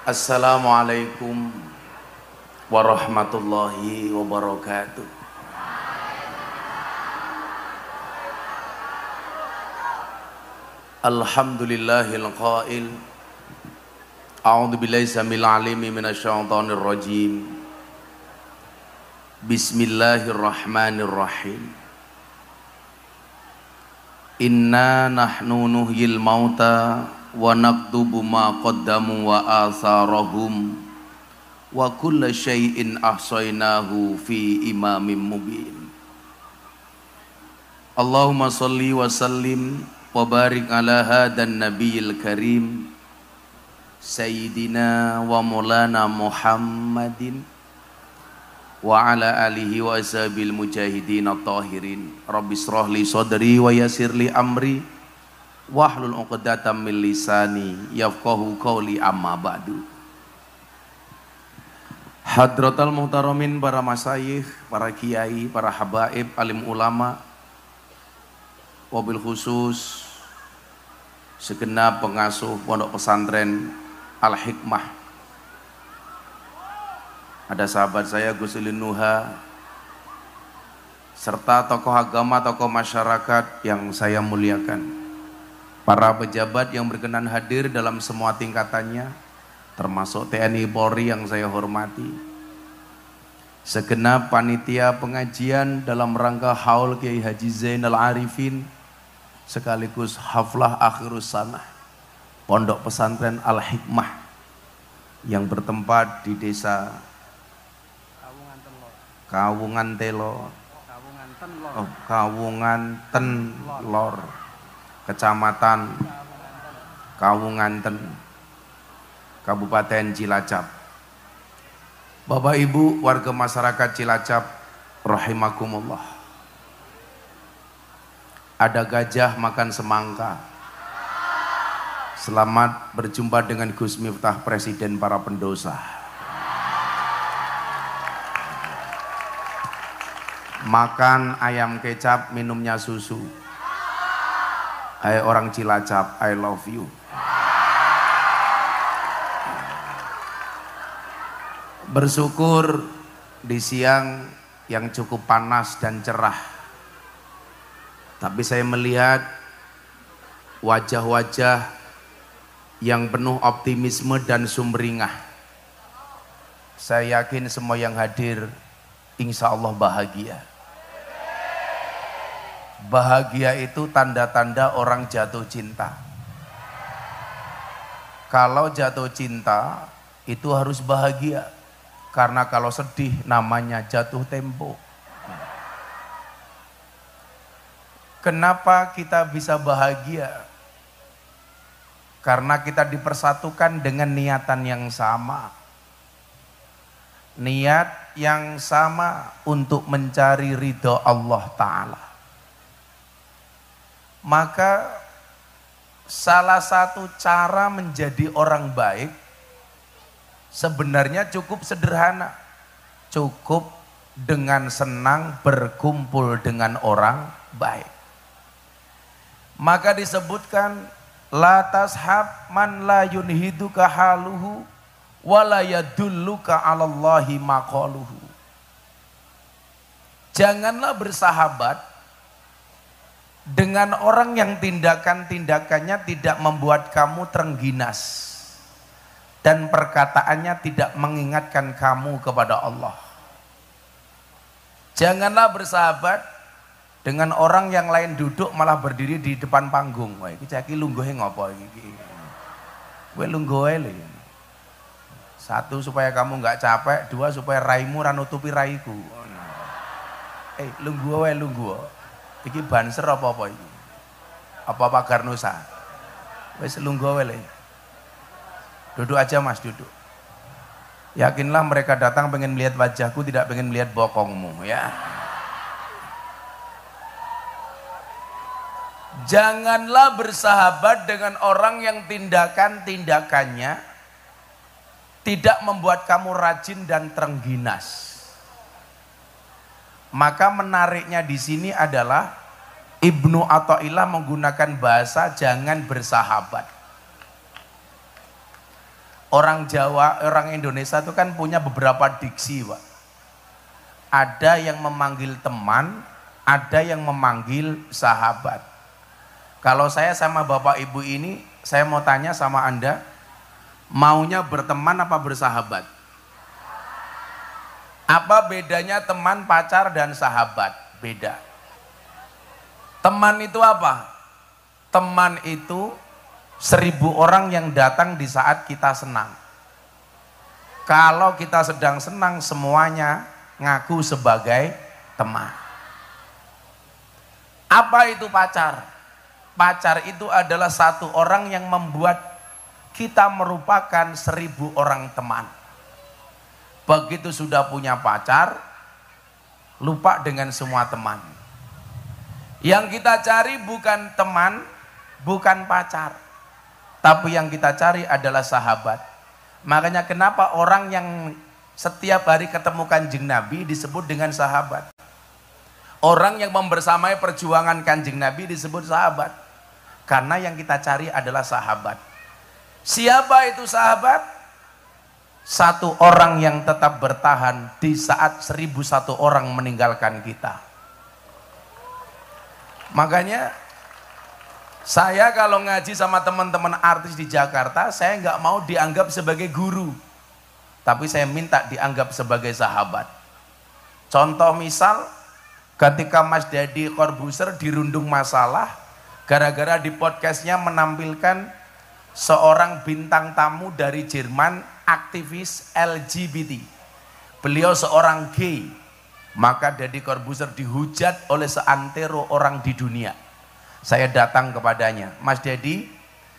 Assalamualaikum warahmatullahi wabarakatuh. Alhamdulillahil qail a'udzu billahi samil alimi minasyaitonir rajim. Bismillahirrahmanirrahim. Inna nahnu nuhyil mauta wa naktubu ma qaddamu wa atharahum wa kulla syai'in ahsaynahu fi imamin mubin. Allahumma salli wa sallim wa barik ala hadan nabiyil karim sayyidina wa maulana Muhammadin wa ala alihi wa ashabil mujahidin at-tahirin. Rabbi shrah li sadri wa yassir li amri wahlul 'uqdatam min lisani yafqahu qawli, amma ba'du. Hadratal muhtaramin, para masyayikh, para kiai, para habaib, alim ulama, wabil khusus segenap pengasuh pondok pesantren Al-Hikmah. Ada sahabat saya Gus Ulin Nuha, serta tokoh agama, tokoh masyarakat yang saya muliakan. Para pejabat yang berkenan hadir dalam semua tingkatannya, termasuk TNI Polri yang saya hormati. Segenap panitia pengajian dalam rangka haul Kiai Haji Zainal Arifin sekaligus haflah akhirus sanah Pondok Pesantren Al-Hikmah yang bertempat di desa Kawungan Tenlor, Kecamatan Kawunganten, Kabupaten Cilacap. Bapak Ibu warga masyarakat Cilacap rahimakumullah. Ada gajah makan semangka. Selamat berjumpa dengan Gus Miftah, Presiden para pendosa. Makan ayam kecap, minumnya susu. Hai orang Cilacap, I love you. Bersyukur di siang yang cukup panas dan cerah, tapi saya melihat wajah-wajah yang penuh optimisme dan sumringah. Saya yakin semua yang hadir insya Allah bahagia. Bahagia itu tanda-tanda orang jatuh cinta. Kalau jatuh cinta itu harus bahagia, karena kalau sedih namanya jatuh tempo. Kenapa kita bisa bahagia? Karena kita dipersatukan dengan niatan yang sama. Niat yang sama untuk mencari ridho Allah Ta'ala. Maka salah satu cara menjadi orang baik sebenarnya cukup sederhana. Cukup dengan senang berkumpul dengan orang baik. Maka disebutkan la tashab man la yunhiduka haluhu wa la yadulluka 'alallahi maqaluhu. Janganlah bersahabat dengan orang yang tindakan-tindakannya tidak membuat kamu terengginas dan perkataannya tidak mengingatkan kamu kepada Allah. Janganlah bersahabat dengan orang yang lain duduk malah berdiri di depan panggung. Wah, iki caki lungguhe ngopo iki? Kowe lungguhe lho. Satu, supaya kamu enggak capek. Dua, supaya raimu ra nutupi raiku. Lungguh wae lungguh. Iki banser apa-apa iki? Apa pagar nusa? Wis lungguh wae le. Duduk aja Mas, duduk. Yakinlah mereka datang pengen melihat wajahku, tidak pengen melihat bokongmu ya. Janganlah bersahabat dengan orang yang tindakan-tindakannya tidak membuat kamu rajin dan terengginas. Maka menariknya di sini adalah Ibnu Athaillah menggunakan bahasa jangan bersahabat. Orang Jawa, orang Indonesia itu kan punya beberapa diksi, Pak. Ada yang memanggil teman, ada yang memanggil sahabat. Kalau saya sama Bapak Ibu ini, saya mau tanya sama Anda, maunya berteman apa bersahabat? Apa bedanya teman, pacar, dan sahabat? Beda. Teman itu apa? Teman itu 1000 orang yang datang di saat kita senang. Kalau kita sedang senang, semuanya ngaku sebagai teman. Apa itu pacar? Pacar itu adalah satu orang yang membuat kita merupakan 1000 orang teman. Begitu sudah punya pacar, lupa dengan semua teman. Yang kita cari bukan teman, bukan pacar, tapi yang kita cari adalah sahabat. Makanya kenapa orang yang setiap hari ketemu Kanjeng Nabi disebut dengan sahabat. Orang yang membersamai perjuangan Kanjeng Nabi disebut sahabat. Karena yang kita cari adalah sahabat. Siapa itu sahabat? Satu orang yang tetap bertahan di saat 1001 orang meninggalkan kita. Makanya saya kalau ngaji sama teman-teman artis di Jakarta, saya nggak mau dianggap sebagai guru, tapi saya minta dianggap sebagai sahabat. Contoh misal, ketika Mas Deddy Corbuzier dirundung masalah, gara-gara di podcastnya menampilkan seorang bintang tamu dari Jerman, aktivis LGBT. Beliau seorang gay, maka Deddy Corbuzier dihujat oleh seantero orang di dunia. Saya datang kepadanya, Mas Deddy,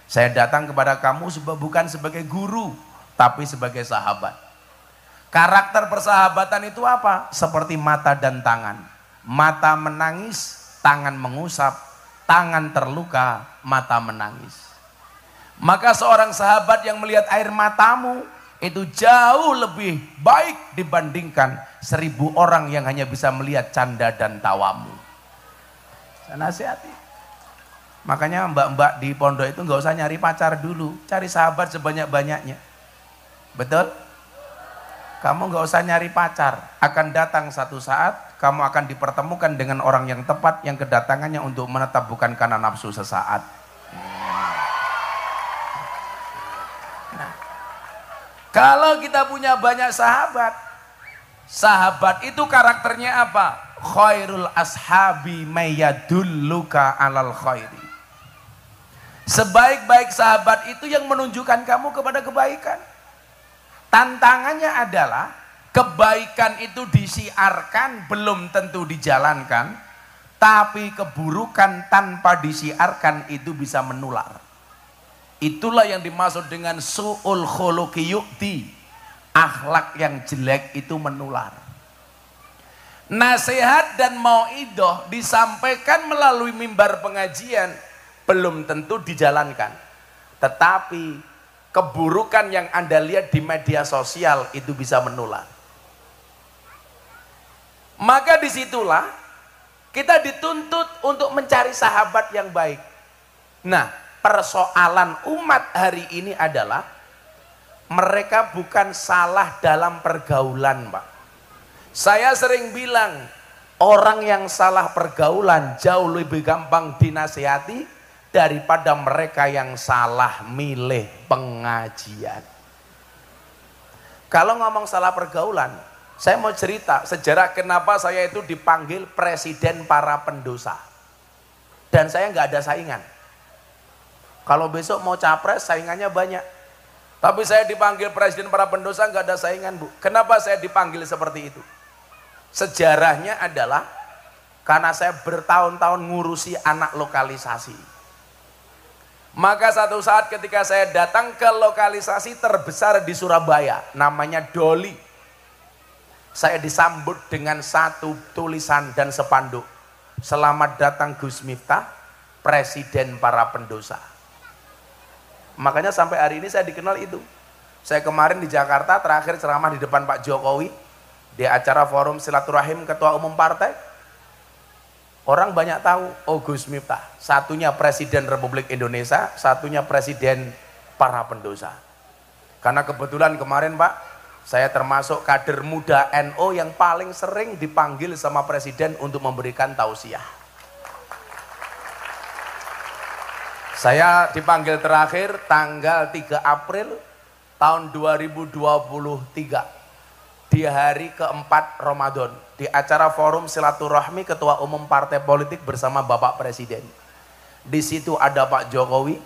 saya datang kepada kamu bukan sebagai guru, tapi sebagai sahabat. Karakter persahabatan itu apa? Seperti mata dan tangan. Mata menangis, tangan mengusap, tangan terluka, mata menangis. Maka seorang sahabat yang melihat air matamu itu jauh lebih baik dibandingkan 1000 orang yang hanya bisa melihat canda dan tawamu. Saya nasihati. Makanya mbak-mbak di pondok itu nggak usah nyari pacar dulu, cari sahabat sebanyak-banyaknya. Betul? Kamu nggak usah nyari pacar, akan datang satu saat kamu akan dipertemukan dengan orang yang tepat, yang kedatangannya untuk menetap bukan karena nafsu sesaat. Nah, kalau kita punya banyak sahabat, sahabat itu karakternya apa? Khairul ashabi mayyadulluka alal khairi. Sebaik-baik sahabat itu yang menunjukkan kamu kepada kebaikan. Tantangannya adalah kebaikan itu disiarkan belum tentu dijalankan, tapi keburukan tanpa disiarkan itu bisa menular. Itulah yang dimaksud dengan su'ul khuluqi yu'ti. Akhlak yang jelek itu menular. Nasihat dan mauidhah disampaikan melalui mimbar pengajian belum tentu dijalankan, tetapi keburukan yang Anda lihat di media sosial itu bisa menular. Maka disitulah kita dituntut untuk mencari sahabat yang baik. Nah, persoalan umat hari ini adalah mereka bukan salah dalam pergaulan, Pak. Saya sering bilang, orang yang salah pergaulan jauh lebih gampang dinasihati daripada mereka yang salah milih pengajian. Kalau ngomong salah pergaulan, saya mau cerita sejarah kenapa saya itu dipanggil presiden para pendosa. Dan saya nggak ada saingan. Kalau besok mau capres, saingannya banyak. Tapi saya dipanggil presiden para pendosa, nggak ada saingan, Bu. Kenapa saya dipanggil seperti itu? Sejarahnya adalah karena saya bertahun-tahun ngurusi anak lokalisasi. Maka satu saat ketika saya datang ke lokalisasi terbesar di Surabaya, namanya Doli, saya disambut dengan satu tulisan dan spanduk, selamat datang Gus Miftah, presiden para pendosa. Makanya sampai hari ini saya dikenal itu. Saya kemarin di Jakarta terakhir ceramah di depan Pak Jokowi di acara forum silaturahim ketua umum partai. Orang banyak tahu, oh Gus Miftah, satunya presiden Republik Indonesia, satunya presiden para pendosa. Karena kebetulan kemarin Pak, saya termasuk kader muda NU yang paling sering dipanggil sama Presiden untuk memberikan tausiah. Saya dipanggil terakhir tanggal 3 April tahun 2023 di hari keempat Ramadan di acara forum silaturahmi Ketua Umum Partai Politik bersama Bapak Presiden. Di situ ada Pak Jokowi,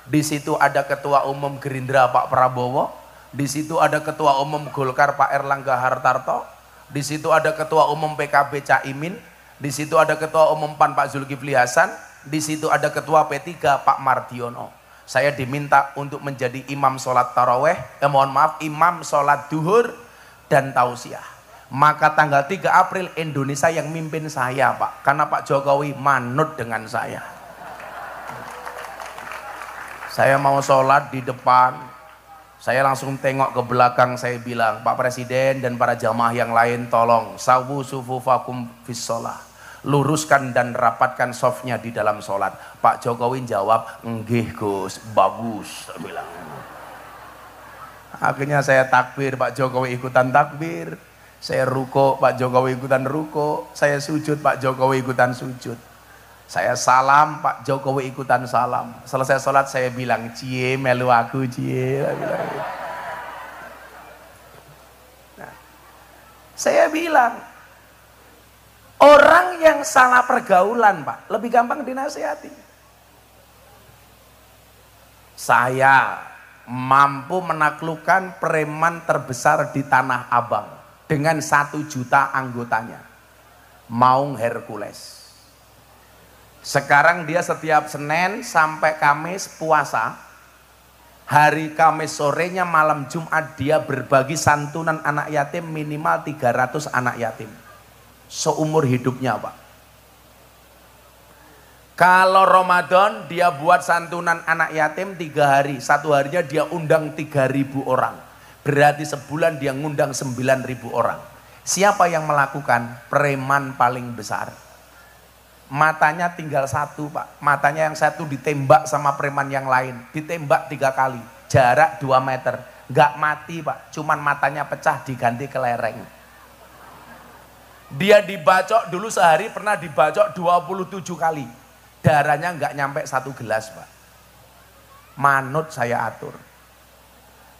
di situ ada Ketua Umum Gerindra Pak Prabowo, di situ ada Ketua Umum Golkar Pak Erlangga Hartarto, di situ ada Ketua Umum PKB Caimin, di situ ada Ketua Umum PAN Pak Zulkifli Hasan, di situ ada Ketua P3 Pak Mardiono. Saya diminta untuk menjadi imam sholat taraweh, imam sholat duhur dan tausiah. Maka tanggal 3 April Indonesia yang mimpin saya Pak, karena Pak Jokowi manut dengan saya. Saya mau sholat di depan, saya langsung tengok ke belakang, saya bilang, Pak Presiden dan para jamaah yang lain tolong sawu sufufakum fis sholah, luruskan dan rapatkan softnya di dalam sholat. Pak Jokowi jawab, nggih Gus, bagus, saya bilang. Akhirnya saya takbir, Pak Jokowi ikutan takbir, saya ruko, Pak Jokowi ikutan ruko, saya sujud, Pak Jokowi ikutan sujud. Saya salam, Pak Jokowi ikutan salam. Selesai sholat saya bilang, cie melu aku cie. Nah, saya bilang, orang yang salah pergaulan Pak, lebih gampang dinasihati. Saya mampu menaklukkan preman terbesar di Tanah Abang dengan 1 juta anggotanya, Maung Hercules. Sekarang dia setiap Senin sampai Kamis puasa. Hari Kamis sorenya malam Jumat dia berbagi santunan anak yatim minimal 300 anak yatim. Seumur hidupnya Pak. Kalau Ramadan dia buat santunan anak yatim 3 hari. 1 harinya dia undang 3.000 orang. Berarti sebulan dia ngundang 9.000 orang. Siapa yang melakukan? Preman paling besar. Matanya tinggal 1 Pak, matanya yang 1 ditembak sama preman yang lain, ditembak 3 kali, jarak 2 meter, nggak mati Pak, cuman matanya pecah diganti kelereng. Dia dibacok dulu sehari pernah dibacok 27 kali, darahnya nggak nyampe 1 gelas Pak. Manut saya atur.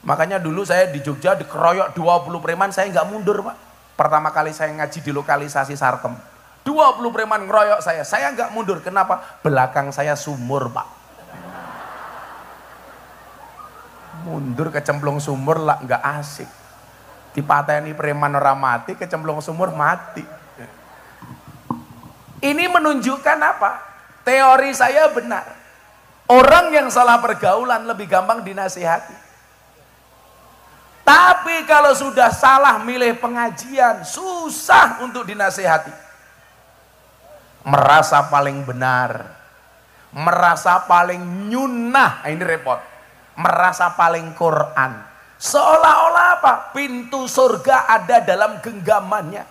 Makanya dulu saya di Jogja dikeroyok 20 preman, saya nggak mundur Pak. Pertama kali saya ngaji di lokalisasi Sarkem. 20 preman ngeroyok saya nggak mundur. Kenapa? Belakang saya sumur Pak. Mundur kecemplung sumur lah nggak asik. Dipateni preman orang mati, kecemplung sumur mati. Ini menunjukkan apa? Teori saya benar. Orang yang salah pergaulan lebih gampang dinasihati. Tapi kalau sudah salah milih pengajian, susah untuk dinasihati. Merasa paling benar, merasa paling nyunnah, ini repot, merasa paling Quran, seolah-olah apa? Pintu surga ada dalam genggamannya.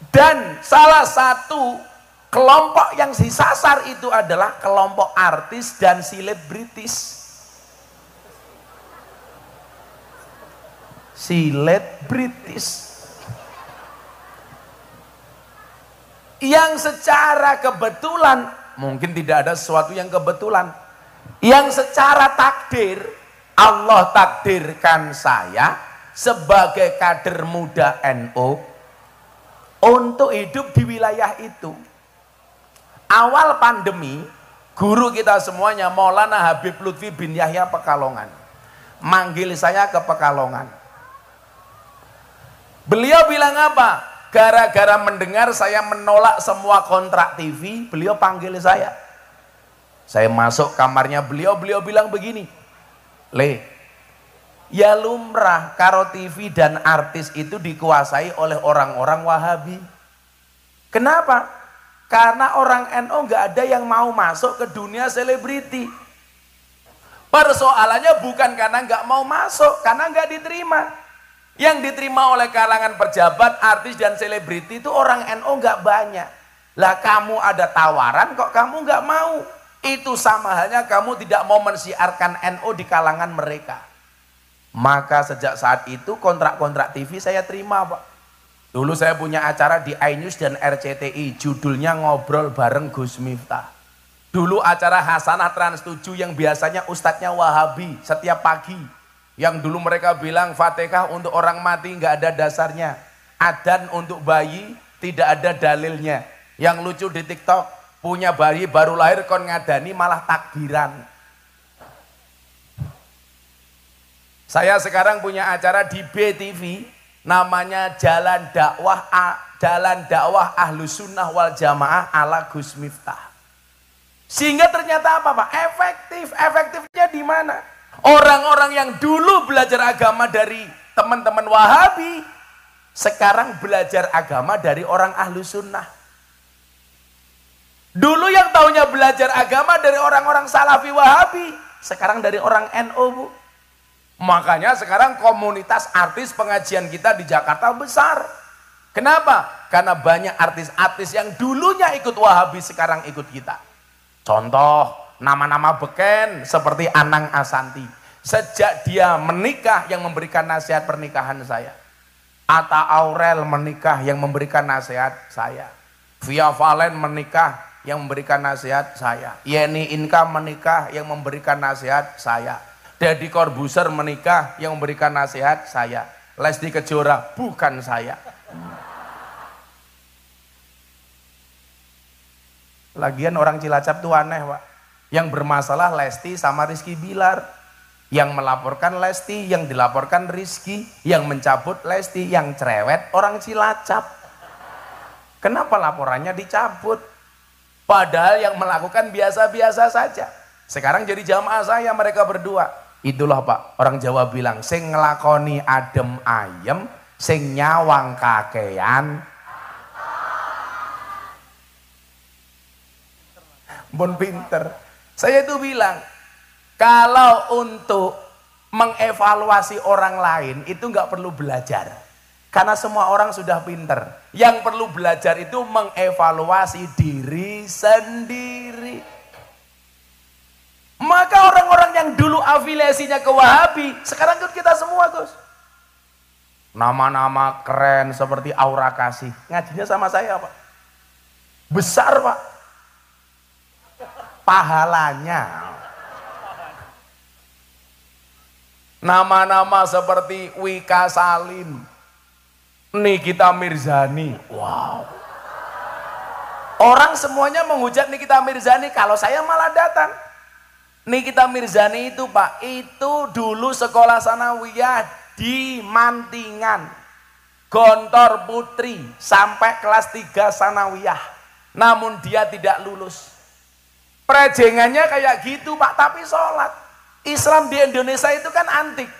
Dan salah satu kelompok yang disasar itu adalah kelompok artis dan selebritis. Selebritis yang secara kebetulan, mungkin tidak ada sesuatu yang kebetulan, yang secara takdir Allah takdirkan saya sebagai kader muda NU untuk hidup di wilayah itu. Awal pandemi, guru kita semuanya Maulana Habib Lutfi bin Yahya Pekalongan manggil saya ke Pekalongan. Beliau bilang apa? Gara-gara mendengar saya menolak semua kontrak TV, beliau panggil saya. Saya masuk kamarnya beliau bilang begini, Le, ya lumrah karo TV dan artis itu dikuasai oleh orang-orang Wahabi. Kenapa? Karena orang NU nggak ada yang mau masuk ke dunia selebriti. Persoalannya bukan karena nggak mau masuk, karena nggak diterima. Yang diterima oleh kalangan pejabat, artis dan selebriti itu orang NU nggak banyak. Lah kamu ada tawaran kok kamu nggak mau? Itu sama halnya kamu tidak mau mensiarkan NU di kalangan mereka. Maka sejak saat itu kontrak-kontrak TV saya terima, Pak. Dulu saya punya acara di iNews dan RCTI, judulnya Ngobrol Bareng Gus Miftah. Dulu acara Hasanah Trans 7 yang biasanya ustadznya Wahabi setiap pagi. Yang dulu mereka bilang Fatihah untuk orang mati nggak ada dasarnya. Adzan untuk bayi tidak ada dalilnya. Yang lucu di TikTok, punya bayi baru lahir kon ngadani malah takbiran. Saya sekarang punya acara di BTV namanya Jalan Dakwah Ahlus Sunnah wal Jamaah ala Gus Miftah. Sehingga ternyata apa, Pak? Efektifnya di mana? Orang-orang yang dulu belajar agama dari teman-teman Wahabi, sekarang belajar agama dari orang Ahlus Sunnah. Dulu yang taunya belajar agama dari orang-orang Salafi Wahabi, sekarang dari orang NU, Bu. Makanya sekarang komunitas artis pengajian kita di Jakarta besar. Kenapa? Karena banyak artis-artis yang dulunya ikut Wahabi sekarang ikut kita. Contoh, nama-nama beken seperti Anang Asanti. Sejak dia menikah yang memberikan nasihat pernikahan saya. Atta Aurel menikah yang memberikan nasihat saya. Via Valen menikah yang memberikan nasihat saya. Yeni Inka menikah yang memberikan nasihat saya. Deddy Corbuzier menikah yang memberikan nasihat saya. Lesti Kejora bukan saya. Lagian orang Cilacap tuh aneh, Pak. Yang bermasalah Lesti sama Rizky Bilar. Yang melaporkan Lesti, yang dilaporkan Rizky, yang mencabut Lesti, yang cerewet orang Cilacap. Kenapa laporannya dicabut? Padahal yang melakukan biasa-biasa saja. Sekarang jadi jamaah saya mereka berdua. Itulah, Pak, orang Jawa bilang, sing ngelakoni adem ayem, sing nyawang kakean. Bon pinter. Saya itu bilang, kalau untuk mengevaluasi orang lain itu nggak perlu belajar. Karena semua orang sudah pinter. Yang perlu belajar itu mengevaluasi diri sendiri. Maka orang-orang yang dulu afiliasinya ke Wahabi, sekarang ikut kita semua, Gus. Nama-nama keren seperti Aura Kasih. Ngajinya sama saya, Pak. Besar, Pak. Pahalanya. Nama-nama seperti Wika Salim, Nikita Mirzani. Wow. Orang semuanya menghujat Nikita Mirzani, kalau saya malah datang. Nikita Mirzani itu, Pak, itu dulu sekolah sanawiyah di Mantingan. Gontor Putri sampai kelas 3 sanawiyah. Namun dia tidak lulus. Prejengannya kayak gitu, Pak, tapi sholat. Islam di Indonesia itu kan antik.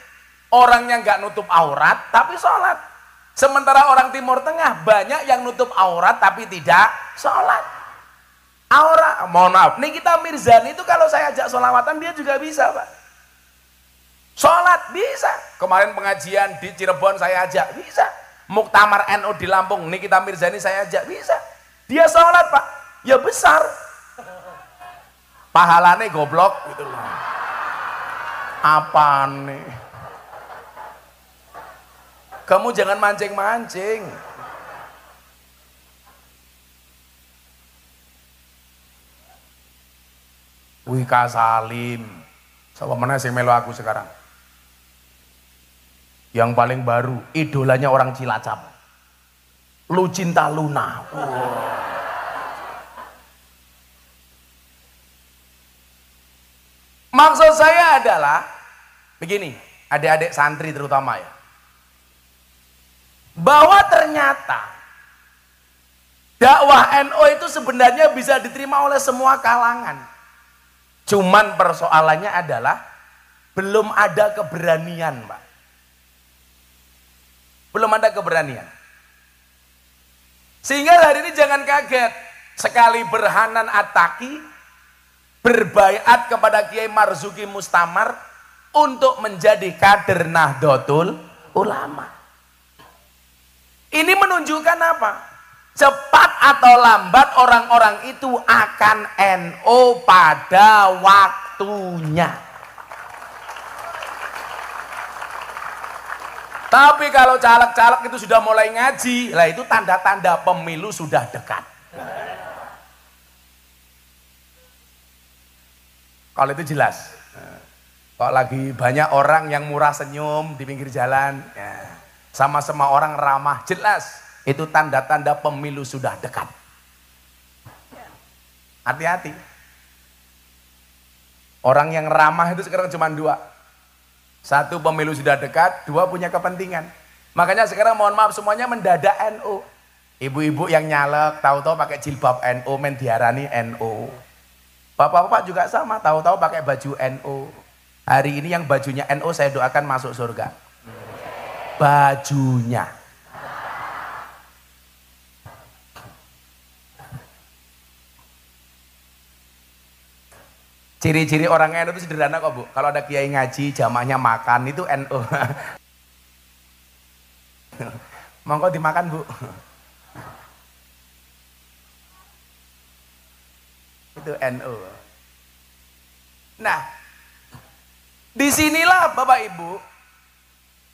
Orangnya nggak nutup aurat, tapi sholat. Sementara orang Timur Tengah banyak yang nutup aurat, tapi tidak sholat. Aurat, mohon maaf, Nikita Mirzani itu kalau saya ajak sholawatan, dia juga bisa, Pak. Sholat, bisa. Kemarin pengajian di Cirebon saya ajak, bisa. Muktamar NU di Lampung, Nikita Mirzani saya ajak, bisa. Dia sholat, Pak, ya besar. Pahalane goblok gitu loh. Apa nih? Kamu jangan mancing-mancing. Wika Salim. Sama mana sih melo aku sekarang? Yang paling baru, idolanya orang Cilacap. Lucinta Luna. Wow. Maksud saya adalah begini, adik-adik santri terutama ya, bahwa ternyata dakwah NU itu sebenarnya bisa diterima oleh semua kalangan. Cuman persoalannya adalah belum ada keberanian, Pak. Belum ada keberanian. Sehingga hari ini jangan kaget, sekali Berhanan Attaqi berbaiat kepada Kiai Marzuki Mustamar untuk menjadi kader Nahdlatul Ulama. Ini menunjukkan apa? Cepat atau lambat orang-orang itu akan NO pada waktunya. Tapi kalau caleg-caleg itu sudah mulai ngaji, lah itu tanda-tanda pemilu sudah dekat. Kalau itu jelas. Kalau lagi banyak orang yang murah senyum di pinggir jalan, ya, sama-sama orang ramah, jelas. Itu tanda-tanda pemilu sudah dekat. Hati-hati. Orang yang ramah itu sekarang cuma dua. Satu, pemilu sudah dekat. Dua, punya kepentingan. Makanya sekarang mohon maaf semuanya mendadak NU. Ibu-ibu yang nyalek, tahu-tahu pakai jilbab NU, main diarani NU. Bapak-bapak juga sama, tahu-tahu pakai baju NU. Hari ini yang bajunya NU saya doakan masuk surga. Bajunya. Ciri-ciri orang NU itu sederhana kok Bu. Kalau ada kiai ngaji, jamaahnya makan, itu NU. Monggo dimakan Bu. Itu NU. Nah, disinilah Bapak Ibu,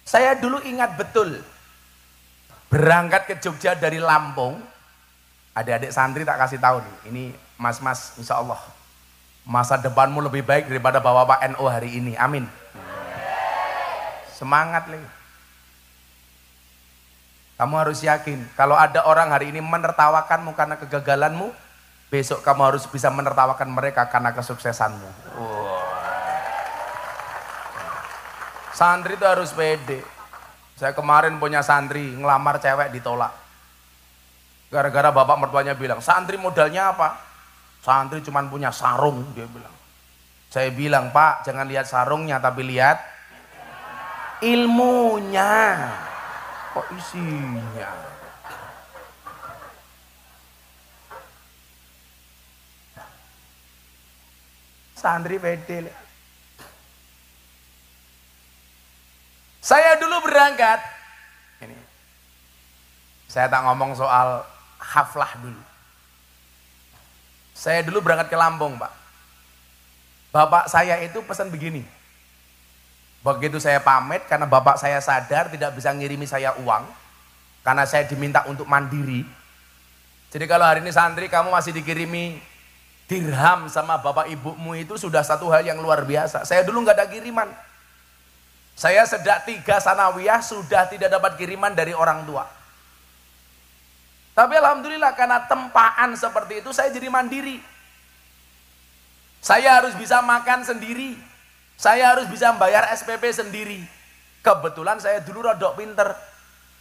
saya dulu ingat betul. Berangkat ke Jogja dari Lampung, adik-adik santri tak kasih tahu nih, ini mas-mas insya Allah. Masa depanmu lebih baik daripada bapak-bapak NU hari ini. Amin. Semangat nih. Kamu harus yakin. Kalau ada orang hari ini menertawakanmu karena kegagalanmu, besok kamu harus bisa menertawakan mereka karena kesuksesanmu. Santri itu harus pede. Saya kemarin punya santri ngelamar cewek ditolak. Gara-gara bapak mertuanya bilang, santri modalnya apa? Santri cuma punya sarung, dia bilang. Saya bilang, Pak, jangan lihat sarungnya, tapi lihat ilmunya. Kok isinya? Santri pede. Saya dulu berangkat. Ini. Saya tak ngomong soal haflah dulu. Saya dulu berangkat ke Lampung, Pak. Bapak saya itu pesan begini. Begitu saya pamit, karena bapak saya sadar tidak bisa ngirimi saya uang. Karena saya diminta untuk mandiri. Jadi kalau hari ini santri kamu masih dikirimi dirham sama bapak ibumu, itu sudah satu hal yang luar biasa. Saya dulu nggak ada kiriman. Saya sejak 3 sanawiyah sudah tidak dapat kiriman dari orang tua. Tapi alhamdulillah karena tempaan seperti itu saya jadi mandiri. Saya harus bisa makan sendiri. Saya harus bisa membayar SPP sendiri. Kebetulan saya dulu rodok pinter.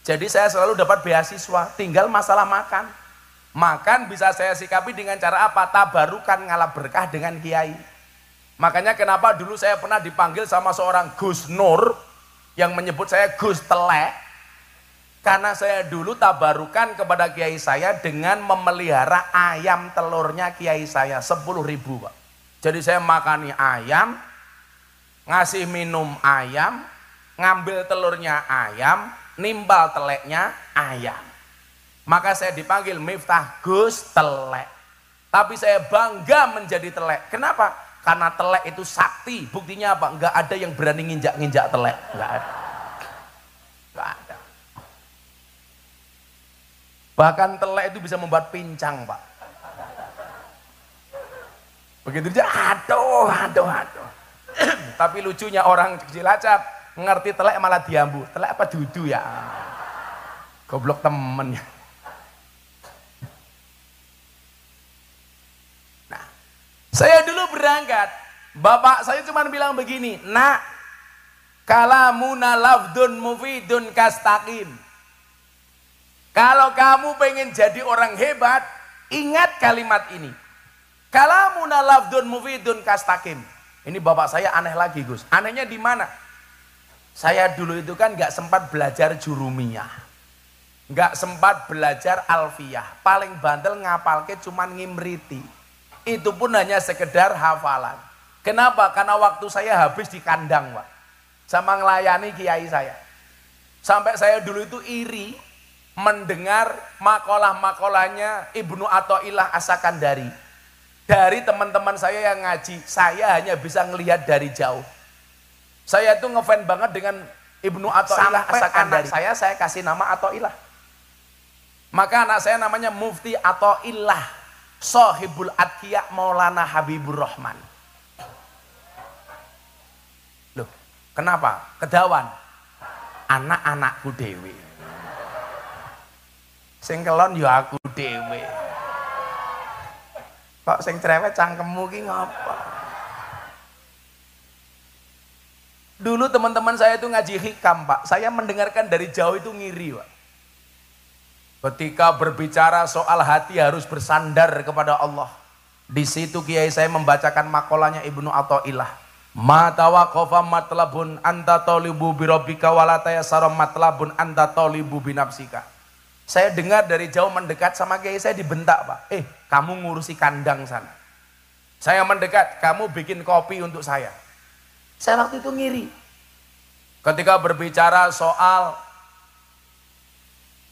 Jadi saya selalu dapat beasiswa, tinggal masalah makan. Makan bisa saya sikapi dengan cara apa? Tabarukan, ngalap berkah dengan kiai. Makanya kenapa dulu saya pernah dipanggil sama seorang Gus Nur yang menyebut saya Gus Telek. Karena saya dulu tabarukan kepada kiai saya dengan memelihara ayam telurnya kiai saya 10.000 Pak. Jadi saya makani ayam, ngasih minum ayam, ngambil telurnya ayam, nimbal teleknya ayam. Maka saya dipanggil Miftah Gus Telek. Tapi saya bangga menjadi telek. Kenapa? Karena telek itu sakti. Buktinya apa? Enggak ada yang berani nginjak-nginjak telek. Enggak ada. Enggak ada. Bahkan telek itu bisa membuat pincang, Pak. Begitu dia, aduh. Tapi lucunya orang Cilacap ngerti telek malah diambu. Telek apa dudu ya? Goblok temennya. Nah, saya dulu berangkat. Bapak saya cuma bilang begini, nak, kalamuna lafdun mufidun kastaqim. Kalau kamu pengen jadi orang hebat, ingat kalimat ini. Kalamuna lafdun mufidun kastaqim. Ini bapak saya aneh lagi, Gus. Anehnya di mana? Saya dulu itu kan nggak sempat belajar jurumiyah. Nggak sempat belajar alfiyah. Paling bandel ngapalke cuman ngimriti. Itu pun hanya sekedar hafalan. Kenapa? Karena waktu saya habis di kandang, Pak. Sama ngelayani kiai saya. Sampai saya dulu itu iri. mendengar makalah-makalahnya Ibnu Athaillah As-Sakandari. Dari teman-teman saya yang ngaji, saya hanya bisa ngelihat dari jauh. Saya tuh ngefans banget dengan Ibnu Athaillah As-Sakandari. Anak saya kasih nama Athaillah. Maka anak saya namanya Mufti Athaillah Sohibul Atqiya Maulana Habibur Rahman. Loh, kenapa? Kedawan. Anak-anakku dewe. Sing kelon ya aku dewe. Kok sing cerewet cangkemmu ki ngapa? Dulu teman-teman saya itu ngaji hikam, Pak. Saya mendengarkan dari jauh itu ngiri, Pak. Ketika berbicara soal hati harus bersandar kepada Allah. Di situ kiai saya membacakan makalahnya Ibnu Athaillah. Ma tawaqafa matlabun anta talibu bi rabbika wa la tayassara matlabun anta talibu bi nafsika. Saya dengar dari jauh mendekat sama kiai saya dibentak, Pak. Kamu ngurusi kandang sana. Saya mendekat, kamu bikin kopi untuk saya. Saya waktu itu ngiri. Ketika berbicara soal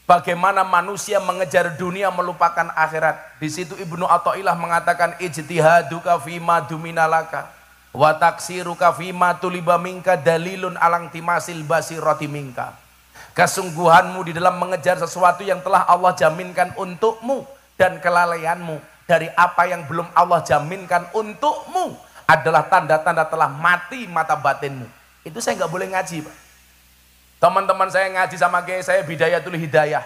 bagaimana manusia mengejar dunia melupakan akhirat. Di situ Ibnu Athaillah mengatakan ijtihaduka fima duminalaka wa taksiruka fima tuliba minka dalilun alang timasil basirati minka. Kesungguhanmu di dalam mengejar sesuatu yang telah Allah jaminkan untukmu dan kelalaianmu dari apa yang belum Allah jaminkan untukmu adalah tanda-tanda telah mati mata batinmu. Itu saya nggak boleh ngaji, Pak. Teman-teman saya ngaji sama kiai saya Bidayatul Hidayah.